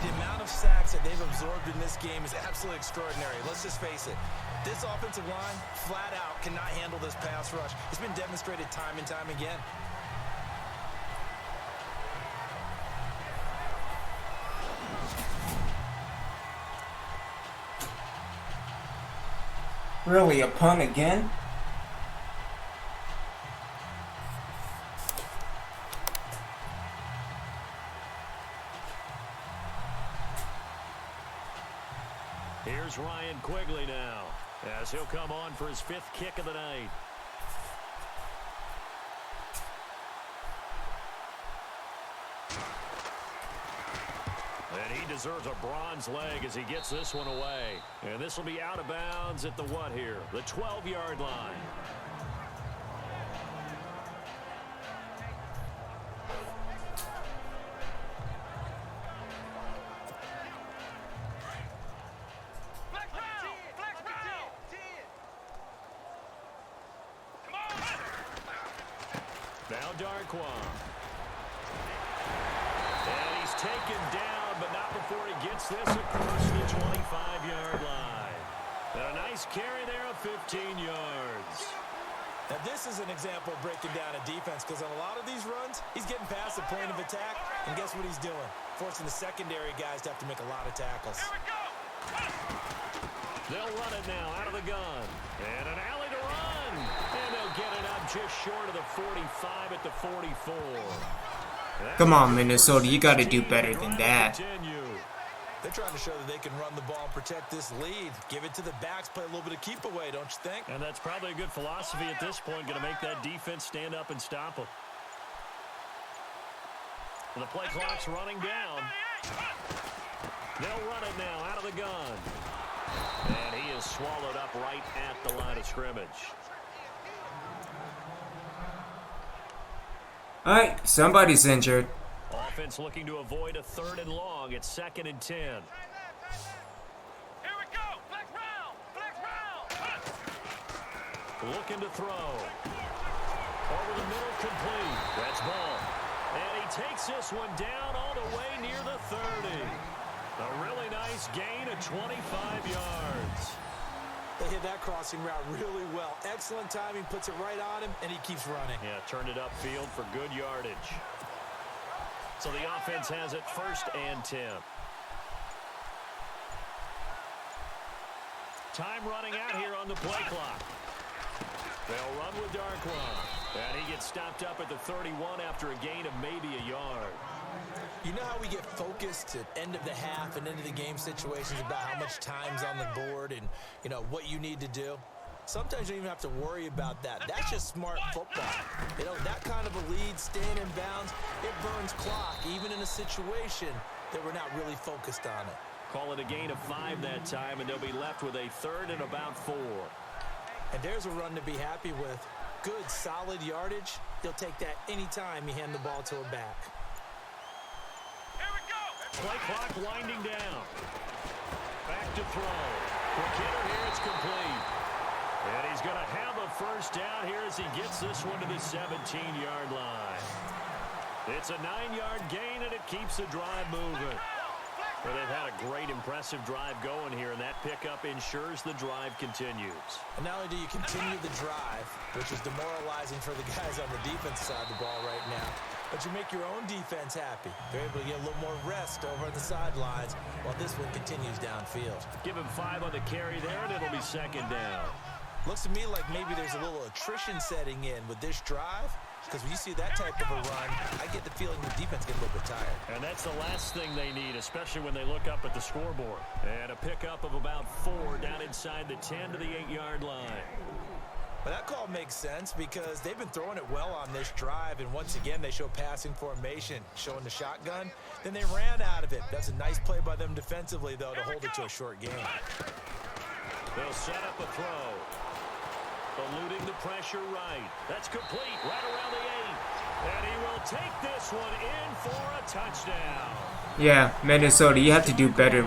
The amount of sacks that they've absorbed in this game is absolutely extraordinary. Let's just face it. This offensive line, flat out, cannot handle this pass rush. It's been demonstrated time and time again. Really, a punt again? Here's Ryan Quigley now, as he'll come on for his 5th kick of the night. And he deserves a bronze leg as he gets this one away. And this will be out of bounds at the what here? The 12-yard line. Now Darquan. And he's taken down, but not before he gets this across the 25-yard line. And a nice carry there of 15 yards. Now this is an example of breaking down a defense, because on a lot of these runs, he's getting past the point of attack, and guess what he's doing? Forcing the secondary guys to have to make a lot of tackles. They'll run it now out of the gun. And an alley to run. And they'll get it up just short of the 45 at the 44. Come on, Minnesota, you gotta do better than that. They're trying to show that they can run the ball and protect this lead. Give it to the backs, play a little bit of keep away, don't you think? And that's probably a good philosophy at this point, going to make that defense stand up and stop them. The play clock's running down. They'll run it now out of the gun. And he is swallowed up right at the line of scrimmage. All right, somebody's injured. Offense looking to avoid a 3rd and long. It's 2nd and 10. Here we go. Flex round. Looking to throw. Over the middle, complete. That's ball. And he takes this one down all the way near the 30. A really nice gain of 25 yards. They hit that crossing route really well. Excellent timing, puts it right on him, and he keeps running. Yeah, turned it upfield for good yardage. So the offense has it 1st and 10. Time running out here on the play clock. They'll run with Darkwa. And he gets stopped up at the 31 after a gain of maybe a yard. You know how we get focused at end of the half and end of the game situations about how much time's on the board and, you know, what you need to do? Sometimes you don't even have to worry about that. That's just smart football. You know, that kind of a lead, staying in bounds, it burns clock, even in a situation that we're not really focused on it. Call it a gain of 5 that time, and they'll be left with a 3rd and about 4. And there's a run to be happy with. Good, solid yardage. He'll take that anytime you hand the ball to a back. Play clock winding down. Back to throw. For Kidder here, it's complete. And he's going to have a 1st down here as he gets this one to the 17-yard line. It's a 9-yard gain, and it keeps the drive moving. Well, they've had a great, impressive drive going here, and that pickup ensures the drive continues. And not only do you continue the drive, which is demoralizing for the guys on the defense side of the ball right now, but you make your own defense happy. They're able to get a little more rest over on the sidelines while this one continues downfield. Give him 5 on the carry there, and it'll be 2nd down. Looks to me like maybe there's a little attrition setting in with this drive, because when you see that type of a run, I get the feeling the defense gets a little bit tired. And that's the last thing they need, especially when they look up at the scoreboard. And a pickup of about 4 down inside the 10 to the 8-yard line. But that call makes sense because they've been throwing it well on this drive, and once again they show passing formation, showing the shotgun. Then they ran out of it. That's a nice play by them defensively, though, to hold it to a short game. They'll set up a throw. Eluding the pressure right. That's complete right around the 8. And he will take this one in for a touchdown. Yeah, Minnesota, you have to do better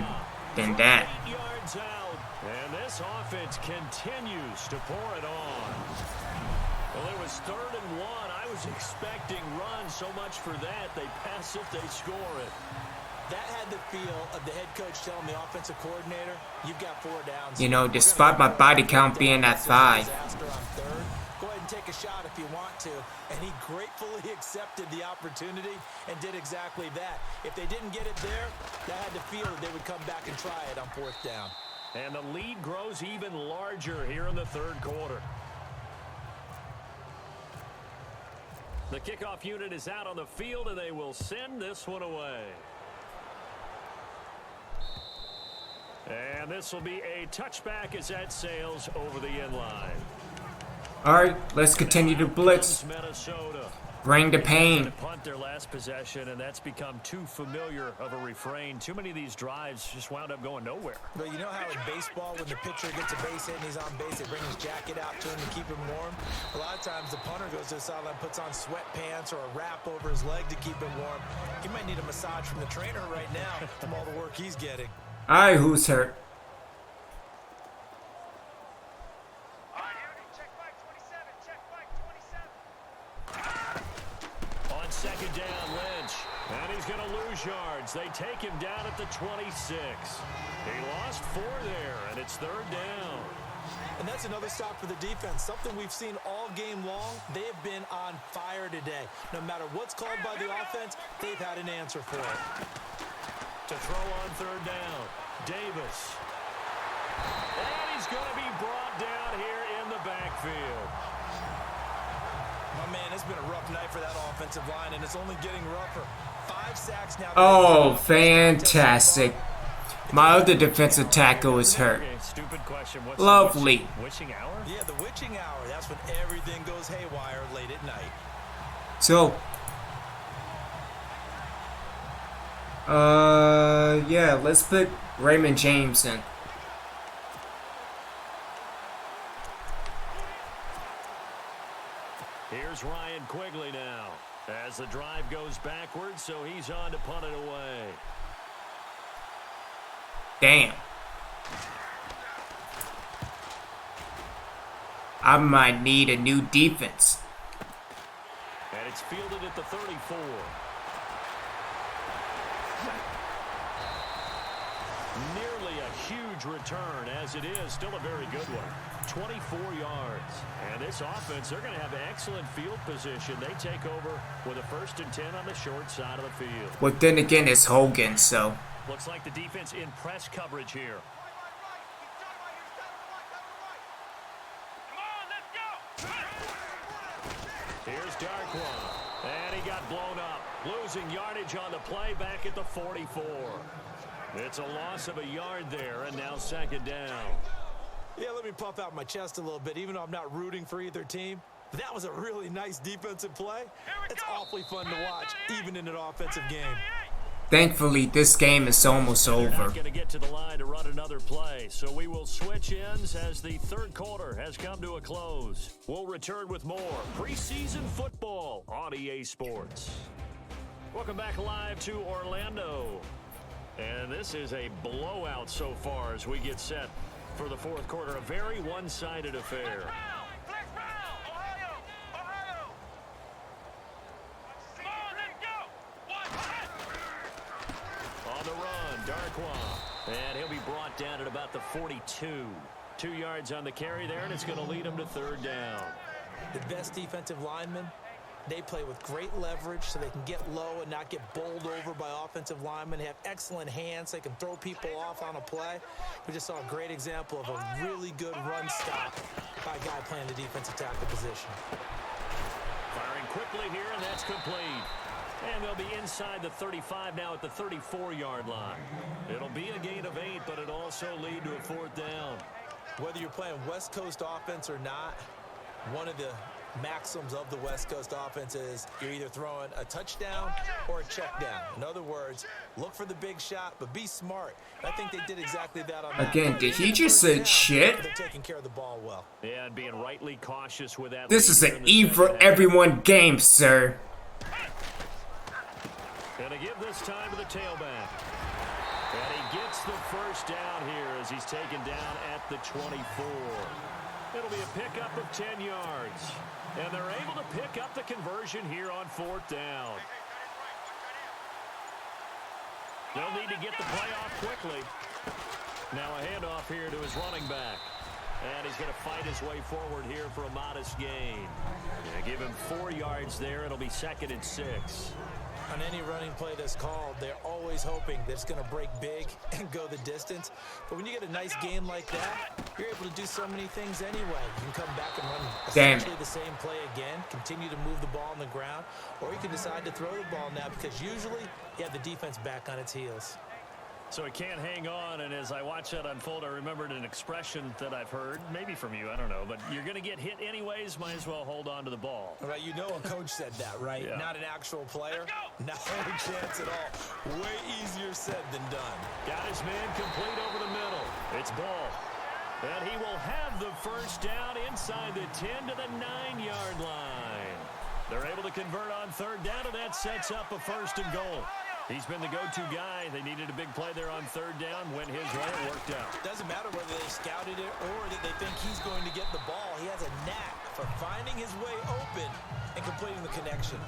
than that. 8 yards out. And this offense continues to pour it on. Well, it was 3rd and 1. I was expecting run so much for that. They pass it, they score it. That had the feel of the head coach telling the offensive coordinator, you've got 4 downs. You know, despite my body count being at 5. Go ahead and take a shot if you want to. And he gratefully accepted the opportunity and did exactly that. If they didn't get it there, that had the feel that they would come back and try it on 4th down. And the lead grows even larger here in the 3rd quarter. The kickoff unit is out on the field, and they will send this one away. And this will be a touchback as that sails over the end line. All right, let's continue to blitz. Minnesota. Bring the pain. Punt their last possession, and that's become too familiar of a refrain. Too many of these drives just wound up going nowhere. But you know how in baseball, when the pitcher gets a base hit and he's on base, they bring his jacket out to him to keep him warm? A lot of times the punter goes to the sideline, puts on sweatpants or a wrap over his leg to keep him warm. He might need a massage from the trainer right now from all the work he's getting. All right, who's hurt? On 2nd down, Lynch. And he's going to lose yards. They take him down at the 26. He lost 4 there, and it's 3rd down. And that's another stop for the defense. Something we've seen all game long. They have been on fire today. No matter what's called by the offense, they've had an answer for it. To throw on 3rd down, Davis. And he's going to be brought down here in the backfield. My man, it's been a rough night for that offensive line, and it's only getting rougher. 5 sacks now. Oh, fantastic. My other defensive tackle is hurt. Stupid question. What's Lovely. The witching hour? Yeah, the witching hour. That's when everything goes haywire late at night. So, yeah, let's put Raymond James in. Quigley now. As the drive goes backwards, so he's on to punt it away. Damn. I might need a new defense. And it's fielded at the 34. Nearly a huge return, as it is still a very good one. 24 yards. And this offense, they're going to have excellent field position. They take over with a 1st and 10 on the short side of the field. Well, then again, it's Hogan, so. Looks like the defense in press coverage here. Come on, let's go. Here's Darkwa. And he got blown up. Losing yardage on the play back at the 44. It's a loss of a yard there, and now 2nd down. Yeah, let me puff out my chest a little bit, even though I'm not rooting for either team. But that was a really nice defensive play. It's awfully fun to watch, even in an offensive game. Thankfully, this game is almost over. They're not going to get to the line to run another play, so we will switch ends as the 3rd quarter has come to a close. We'll return with more preseason football on EA Sports. Welcome back live to Orlando. And this is a blowout so far as we get set for the 4th quarter. A very one-sided affair. Flex round. Ohio. Ohio. Come on, let's go. On the run, Darkwa. And he'll be brought down at about the 42. 2 yards on the carry there, and it's going to lead him to 3rd down. The best defensive linemen, they play with great leverage so they can get low and not get bowled over by offensive linemen. They have excellent hands. They can throw people off on a play. We just saw a great example of a really good run stop by a guy playing the defensive tackle position. Firing quickly here, and that's complete. And they'll be inside the 35 now at the 34-yard line. It'll be a gain of 8, but it'll also lead to a 4th down. Whether you're playing West Coast offense or not, one of the maxims of the West Coast offense is you're either throwing a touchdown or a check down. In other words, look for the big shot, but be smart. I think they did exactly that on that. Again, did he just say shit? They're taking care of the ball well. Yeah, and being rightly cautious with that. This is an E for everyone game, sir. Gonna give this time to the tailback. And he gets the 1st down here as he's taken down at the 24. It'll be a pickup of 10 yards. And they're able to pick up the conversion here on 4th down. They'll need to get the play off quickly. Now a handoff here to his running back. And he's going to fight his way forward here for a modest gain. Yeah, give him 4 yards there. It'll be 2nd and 6. On any running play that's called, they're always hoping that it's going to break big and go the distance. But when you get a nice gain like that, you're able to do so many things anyway. You can come back and run essentially the same play again, continue to move the ball on the ground, or you can decide to throw the ball now because usually you have the defense back on its heels. So he can't hang on, and as I watch that unfold, I remembered an expression that I've heard, maybe from you, I don't know, but you're going to get hit anyways, might as well hold on to the ball. All right, you know a coach said that, right? Yeah. Not an actual player. Not a chance at all. Way easier said than done. Got his man complete over the middle. It's Ball. And he will have the 1st down inside the 10 to the 9-yard line. They're able to convert on 3rd down, and that sets up a 1st and goal. He's been the go-to guy. They needed a big play there on 3rd down. Went his way. It worked out. Doesn't matter whether they scouted it or that they think he's going to get the ball. He has a knack for finding his way open and completing the connection.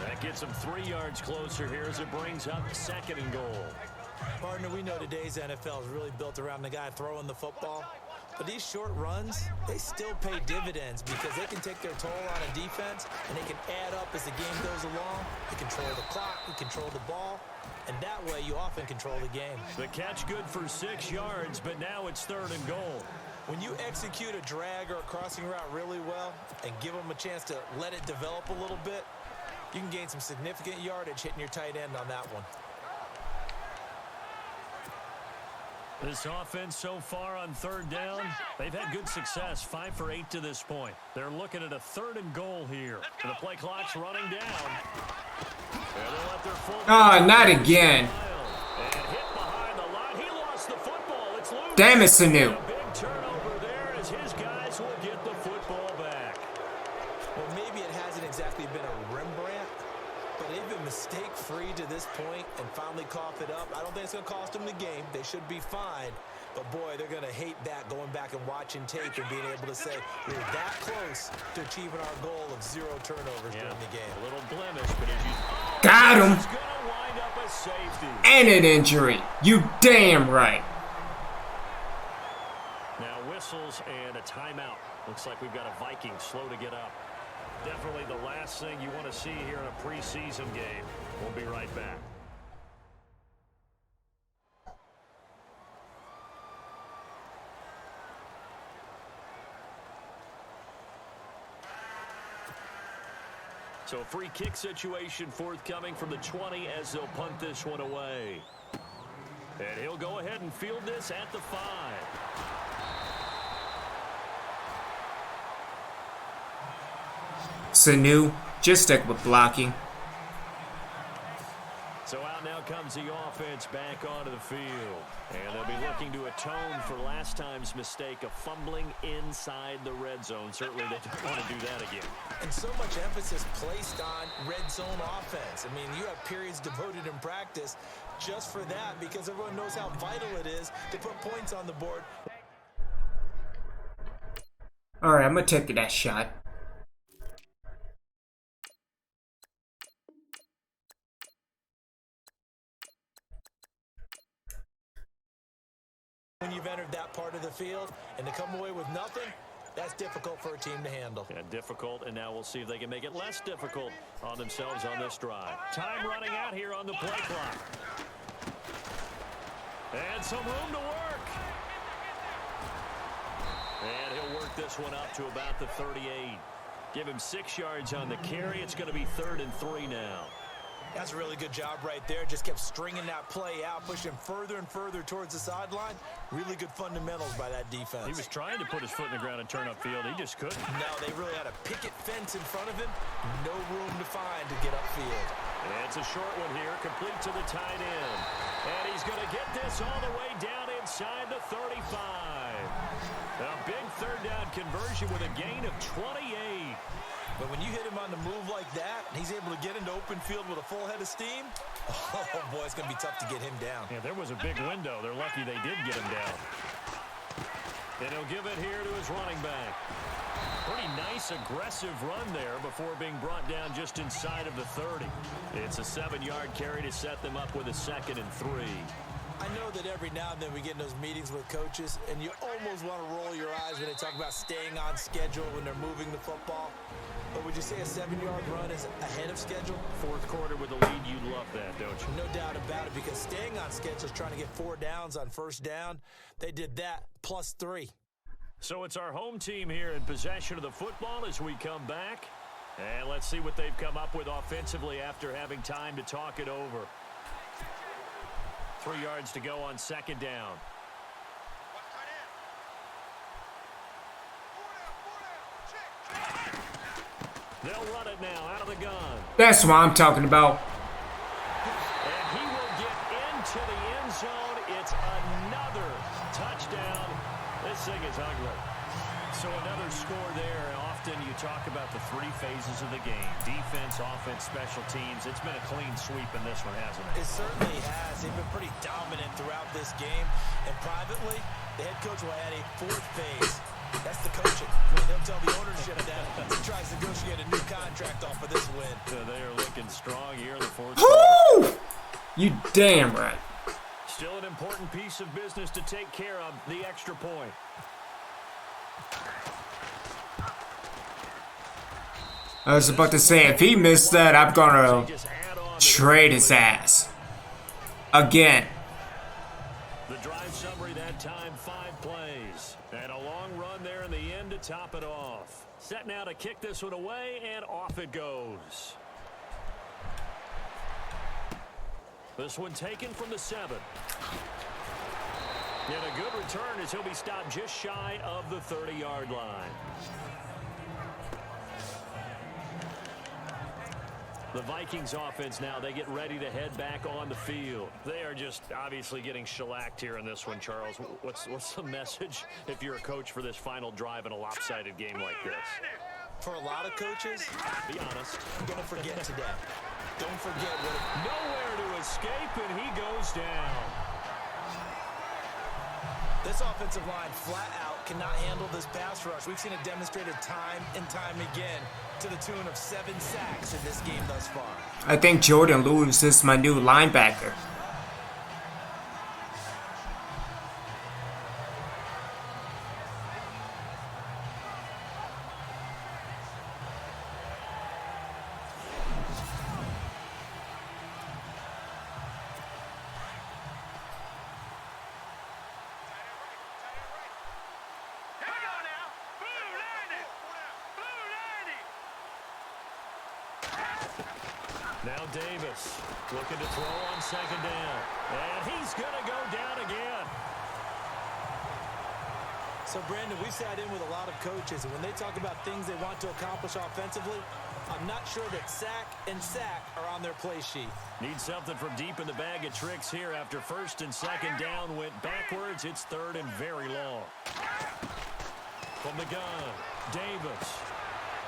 That gets him 3 yards closer here as it brings up 2nd and goal. Partner, we know today's NFL is really built around the guy throwing the football. But these short runs, they still pay dividends because they can take their toll on a defense and they can add up as the game goes along. You control the clock, you control the ball, and that way you often control the game. The catch good for 6 yards, but now it's 3rd and goal. When you execute a drag or a crossing route really well and give them a chance to let it develop a little bit, you can gain some significant yardage hitting your tight end on that one. This offense so far on 3rd down, they've had good success, 5 for 8 to this point. They're looking at a 3rd and goal here. The play clock's running down. Not again. And hit behind the line. He lost the football. It's loose. Damn it, Sanu. A big turnover there as his guys will get the football back. Well, maybe it hasn't exactly this point and finally cough it up. I don't think it's going to cost them the game. They should be fine. But, boy, they're going to hate that, going back and watching tape and being able to say we were that close to achieving our goal of 0 turnovers during the game. A little blemish, but as you... Got him! He's going to wind up a safety. And an injury. You damn right. Now whistles and a timeout. Looks like we've got a Viking slow to get up. Definitely the last thing you want to see here in a preseason game. We'll be right back. So free kick situation forthcoming from the 20 as they'll punt this one away. And he'll go ahead and field this at the 5. Sanu, just stick with blocking. So out now comes the offense back onto the field. And they'll be looking to atone for last time's mistake of fumbling inside the red zone. Certainly they don't want to do that again. And so much emphasis placed on red zone offense. I mean, you have periods devoted in practice just for that because everyone knows how vital it is to put points on the board. All right, I'm going to take that shot. When you've entered that part of the field and to come away with nothing, that's difficult for a team to handle. Yeah, difficult, and now we'll see if they can make it less difficult on themselves on this drive. Time running out here on the play clock. And some room to work. And he'll work this one up to about the 38. Give him 6 yards on the carry. It's going to be 3rd and 3 now. That's a really good job right there. Just kept stringing that play out, pushing further and further towards the sideline. Really good fundamentals by that defense. He was trying to put his foot in the ground and turn upfield. He just couldn't. No, they really had a picket fence in front of him. No room to find to get upfield. And it's a short one here, complete to the tight end. And he's going to get this all the way down inside the 35. A big 3rd down conversion with a gain of 28. But when you hit him on the move like that, he's able to get into open field with a full head of steam, oh, boy, it's going to be tough to get him down. Yeah, there was a big window. They're lucky they did get him down. And he'll give it here to his running back. Pretty nice, aggressive run there before being brought down just inside of the 30. It's a 7-yard carry to set them up with a 2nd and 3. I know that every now and then we get in those meetings with coaches, and you almost want to roll your eyes when they talk about staying on schedule when they're moving the football. But would you say a 7-yard run is ahead of schedule? 4th quarter with a lead, you love that, don't you? No doubt about it, because staying on schedule is trying to get 4 downs on 1st down. They did that plus 3. So it's our home team here in possession of the football as we come back. And let's see what they've come up with offensively after having time to talk it over. 3 yards to go on 2nd down. They'll run it now out of the gun. That's what I'm talking about. And he will get into the end zone. It's another touchdown. This thing is ugly. So another score there. Often you talk about the 3 phases of the game. Defense, offense, special teams. It's been a clean sweep in this one, hasn't it? It certainly has. They've been pretty dominant throughout this game. And privately, the head coach will add a 4th phase. That's the coaching. He'll tell the ownership that he tries to negotiate a new contract off of this win. So they are looking strong here in the 4th Woo! You damn right. Still an important piece of business to take care of, the extra point. I was about to say, if he missed that, I'm gonna trade his ass. Again. The drive summary that time, 5 plays. And a long run there in the end to top it off. Set now to kick this one away, and off it goes. This one taken from the 7. And a good return as he'll be stopped just shy of the 30-yard line. The Vikings offense now, they get ready to head back on the field. They are just obviously getting shellacked here in this one, Charles. What's the message if you're a coach for this final drive in a lopsided game like this? For a lot of coaches, Be honest. I'm going to forget today. Don't forget what Nowhere to escape, and he goes down. This offensive line flat out cannot handle this pass rush. We've seen it demonstrated time and time again to the tune of 7 sacks in this game thus far. I think Jordan Lewis is my new linebacker. Here we go now. Blue landing. Blue landing. Now Davis looking to throw on second down. And he's going to go down again. So, Brandon, we've sat in with a lot of coaches, and when they talk about things they want to accomplish offensively, I'm not sure that sack and sack are on their play sheet. Need something from deep in the bag of tricks here after first and second down went backwards. It's third and very long. From the gun, Davis.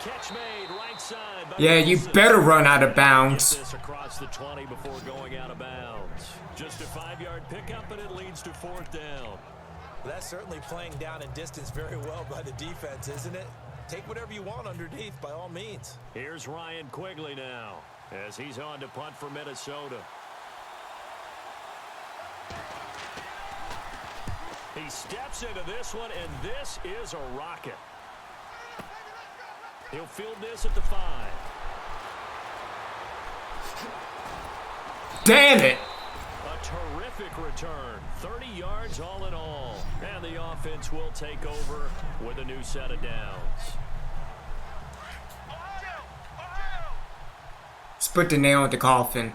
Catch made right side. Yeah, you better run out of bounds. Get this across the 20 before going out of bounds. Just a 5-yard pickup, and it leads to fourth down. That's certainly playing down in distance very well by the defense, isn't it? Take whatever you want underneath, by all means. Here's Ryan Quigley now, as he's on to punt for Minnesota. He steps into this one, and this is a rocket. He'll field this at the 5. Damn it! A terrific return. 30 yards all in all. And the offense will take over with a new set of downs. Let's put the nail in the coffin.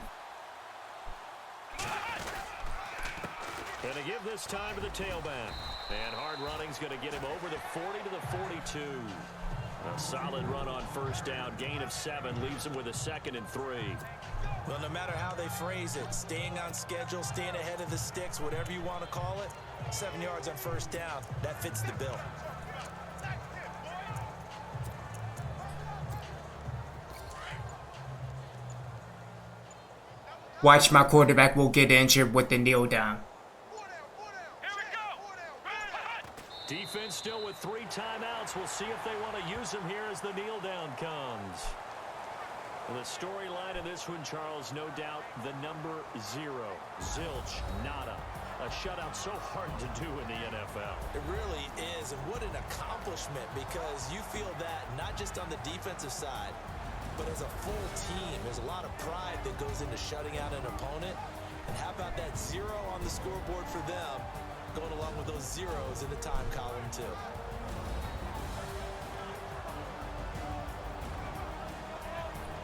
Going to give this time to the tailback. And hard running's going to get him over the 40 to the 42. A solid run on first down. Gain of 7 leaves him with a 2nd and 3. Well, no matter how they phrase it, staying on schedule, staying ahead of the sticks, whatever you want to call it, 7 yards on first down, that fits the bill. Watch, my quarterback will get injured with the kneel down. Here we go. Defense still with 3 timeouts. We'll see if they want to use them here as the kneel down comes. And the storyline of this one, Charles, no doubt the number 0. Zilch, nada. A shutout so hard to do in the NFL. It really is, and what an accomplishment, because you feel that not just on the defensive side, but as a full team. There's a lot of pride that goes into shutting out an opponent. And how about that 0 on the scoreboard for them, going along with those zeros in the time column too.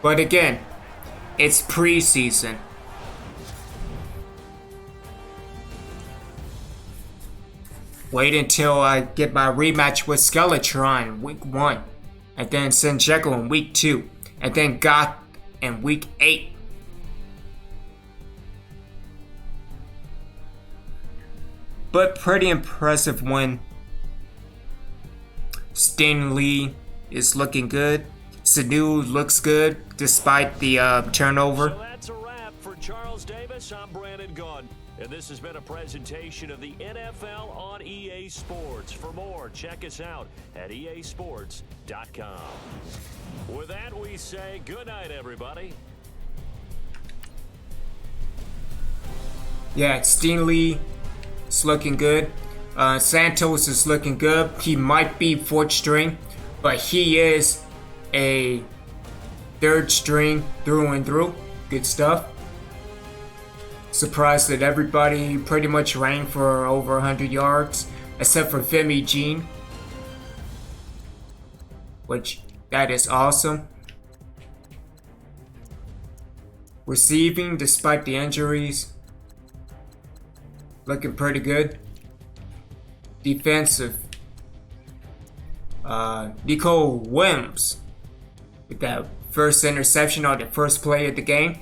But again, it's preseason. Wait until I get my rematch with Skeletron week 1. And then send Jekyll in week 2. And then Goth in week 8. But pretty impressive win. Stan Lee is looking good. Sanu looks good despite the turnover. So that's a wrap for Charles Davis. I'm Brandon Gaudin. And this has been a presentation of the NFL on EA Sports. For more, check us out at easports.com. With that, we say good night, everybody. Yeah, Stan Lee is looking good. Santos is looking good. He might be 4th string, but he is a 3rd string through and through. Good stuff. Surprised that everybody pretty much ran for over 100 yards, except for Femi Jean, which that is awesome. Receiving, despite the injuries, looking pretty good. Defensive, Nico Williams with that first interception on the first play of the game.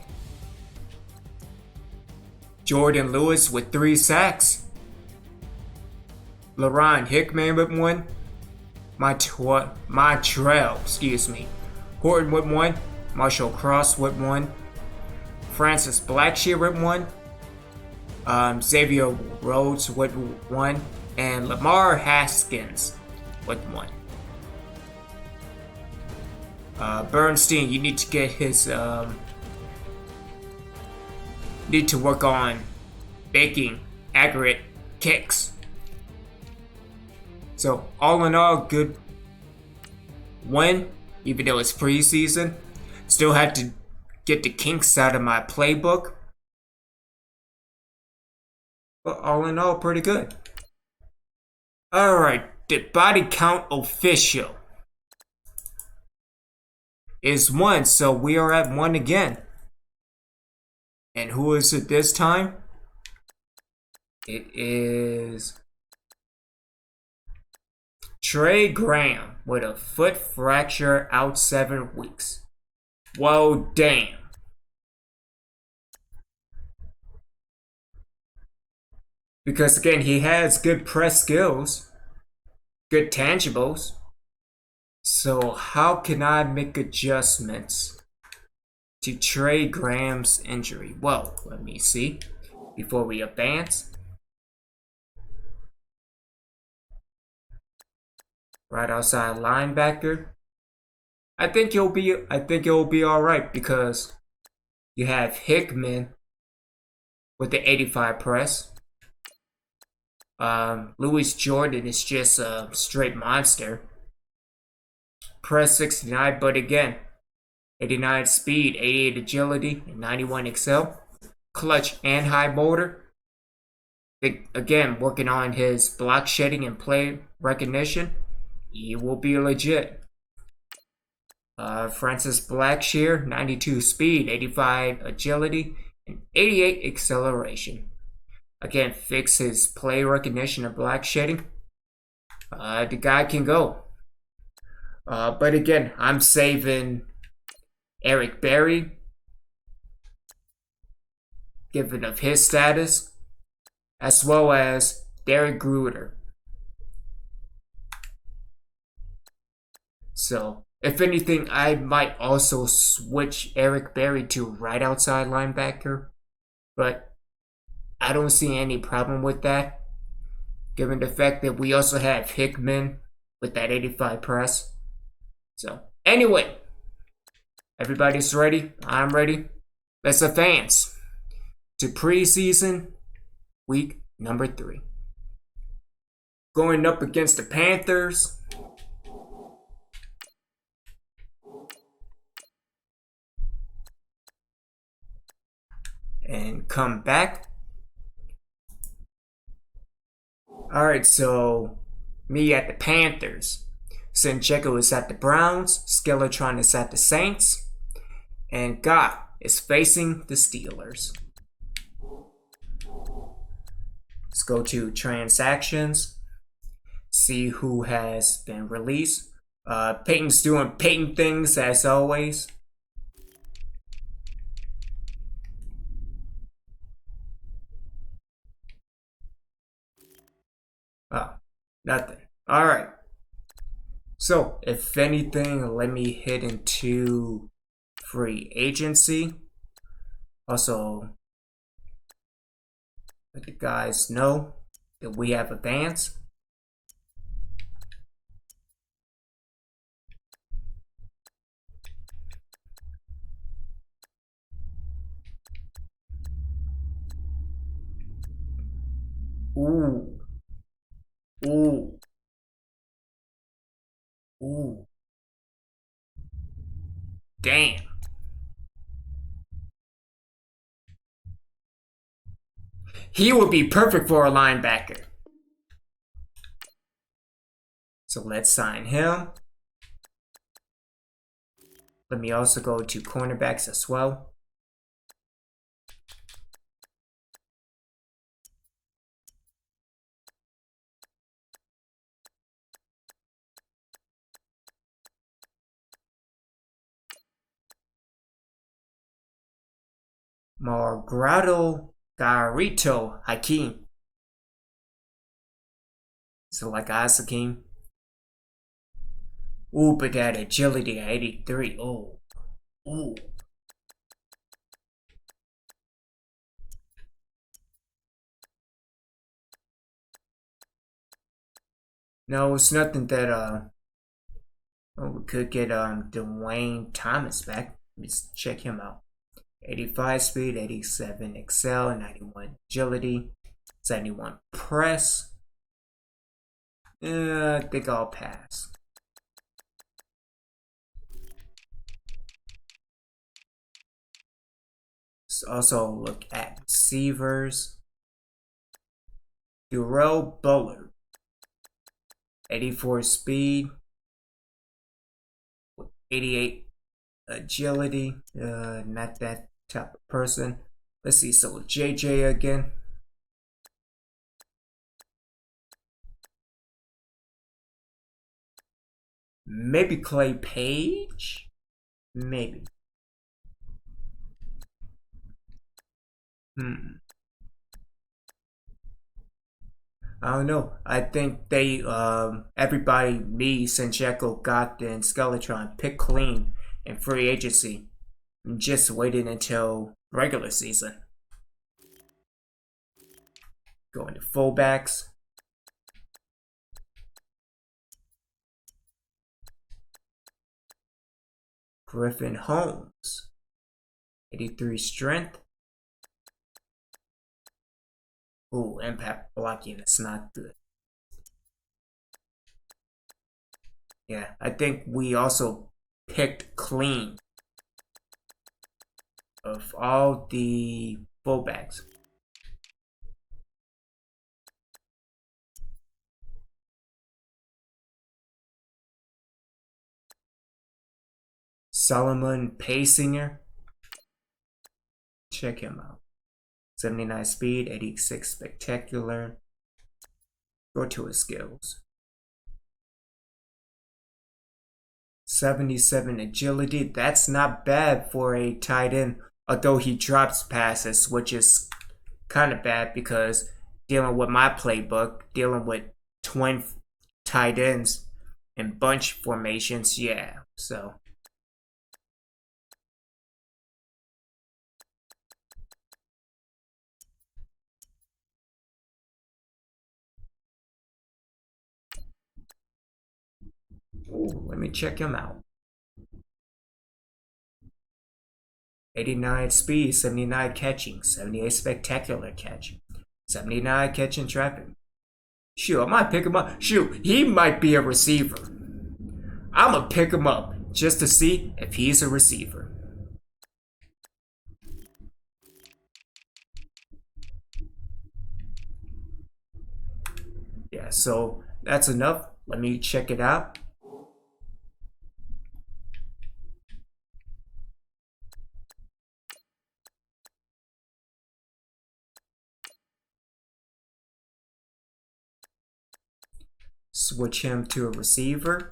Jordan Lewis with 3 sacks. LaRon Hickman with 1. Montreal, Horton with 1. Marshall Cross with 1. Francis Blackshear with 1. Xavier Rhodes with 1. And Lamar Haskins with 1. Bernstein, you need to get his need to work on making accurate kicks. So all in all, good win, even though it's preseason. Still had to get the kinks out of my playbook, but all in all, pretty good. Alright, the body count official is 1, so we are at 1 again. And who is it this time? It is Trey Graham with a foot fracture, out 7 weeks. Whoa, damn. Because again, he has good press skills, good tangibles. So how can I make adjustments to Trey Graham's injury? Well, let me see before we advance. Right outside linebacker. I think it'll be all right because you have Hickman with the 85 press. Louis Jordan is just a straight monster. Press 69, but again, 89 speed, 88 agility, and 91 excel. Clutch and high motor. Again, working on his block shedding and play recognition. He will be legit. Francis Blackshear, 92 speed, 85 agility, and 88 acceleration. Again, fix his play recognition and block shedding. The guy can go. But again, I'm saving Eric Berry, given of his status, as well as Derek Gruder. So, if anything, I might also switch Eric Berry to right outside linebacker, but I don't see any problem with that, given the fact that we also have Hickman with that 85 press. So, anyway, everybody's ready. I'm ready. Let's advance to preseason week number 3. Going up against the Panthers. And come back. Alright, so me at the Panthers. Sincheko is at the Browns. Skeletron is at the Saints. And God is facing the Steelers. Let's go to transactions. See who has been released. Peyton's doing Peyton things as always. Oh, nothing. Alright. So, if anything, let me hit into free agency. Also, let the guys know that we have advanced. Ooh. Ooh. Ooh. Damn. He would be perfect for a linebacker. So let's sign him. Let me also go to cornerbacks as well. Margrado Garito Hakeem. So like Hakeem. Ooh, but that agility at 83. Oh. Ooh. No, it's nothing that well, we could get Dwayne Thomas back. Let's check him out. 85 speed, 87 excel, 91 agility, 71 press. I think I'll pass. Let's also look at receivers. Durrell Bullard, 84 speed, 88 agility. Not that type of person. Let's see. So JJ again. Maybe Clay Page. Maybe. I don't know. I think they, everybody, me, Sancheco, Gott, and Skeletron, picked clean in free agency. Just waiting until regular season. Going to fullbacks. Griffin Holmes, 83 strength. Ooh, impact blocking, it's not good. Yeah, I think we also picked clean of all the fullbacks. Solomon Paysinger. Check him out. 79 speed, 86 spectacular. Go to his skills. 77 agility. That's not bad for a tight end, although he drops passes, which is kind of bad because dealing with my playbook, dealing with twin tight ends and bunch formations, yeah. So ooh, let me check him out. 89 speed, 79 catching, 78 spectacular catch, 79 catching traffic. Shoot, I might pick him up. Shoot, he might be a receiver. I'm gonna pick him up just to see if he's a receiver. Yeah, so that's enough. Let me check it out. Switch him to a receiver.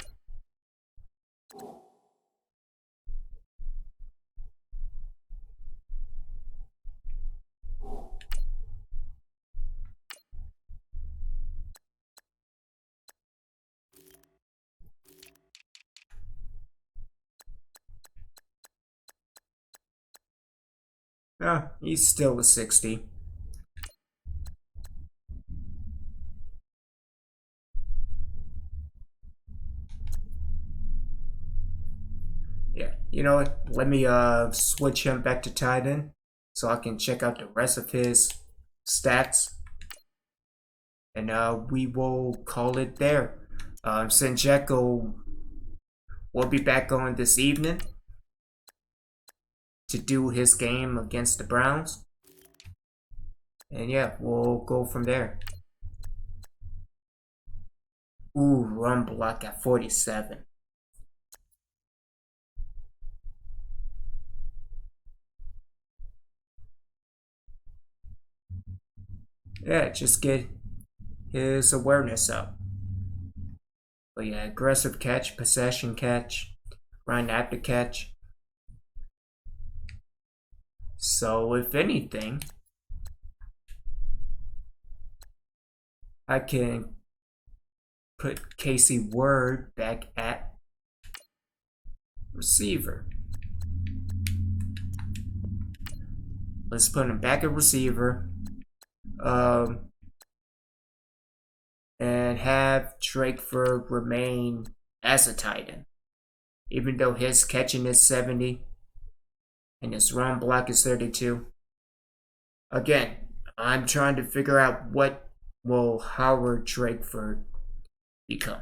He's still a 60. Yeah, you know what? Let me switch him back to tight end so I can check out the rest of his stats. And we will call it there. Sanjeko will be back on this evening to do his game against the Browns. And yeah, we'll go from there. Ooh, run block at 47. Yeah, just get his awareness up. But yeah, aggressive catch, possession catch, run after catch. So if anything, I can put Casey Word back at receiver. Let's put him back at receiver. And and have Drakeford remain as a tight end. Even though his catching is 70 and his run block is 32. Again, I'm trying to figure out what will Howard Drakeford become.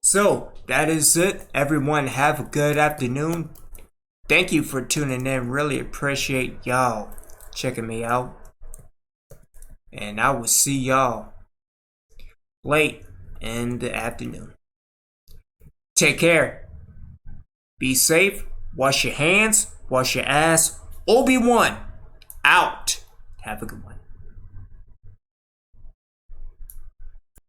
So, that is it. Everyone have a good afternoon. Thank you for tuning in. Really appreciate y'all checking me out. And I will see y'all late in the afternoon. Take care. Be safe. Wash your hands. Wash your ass. Obi-Wan out. Have a good one.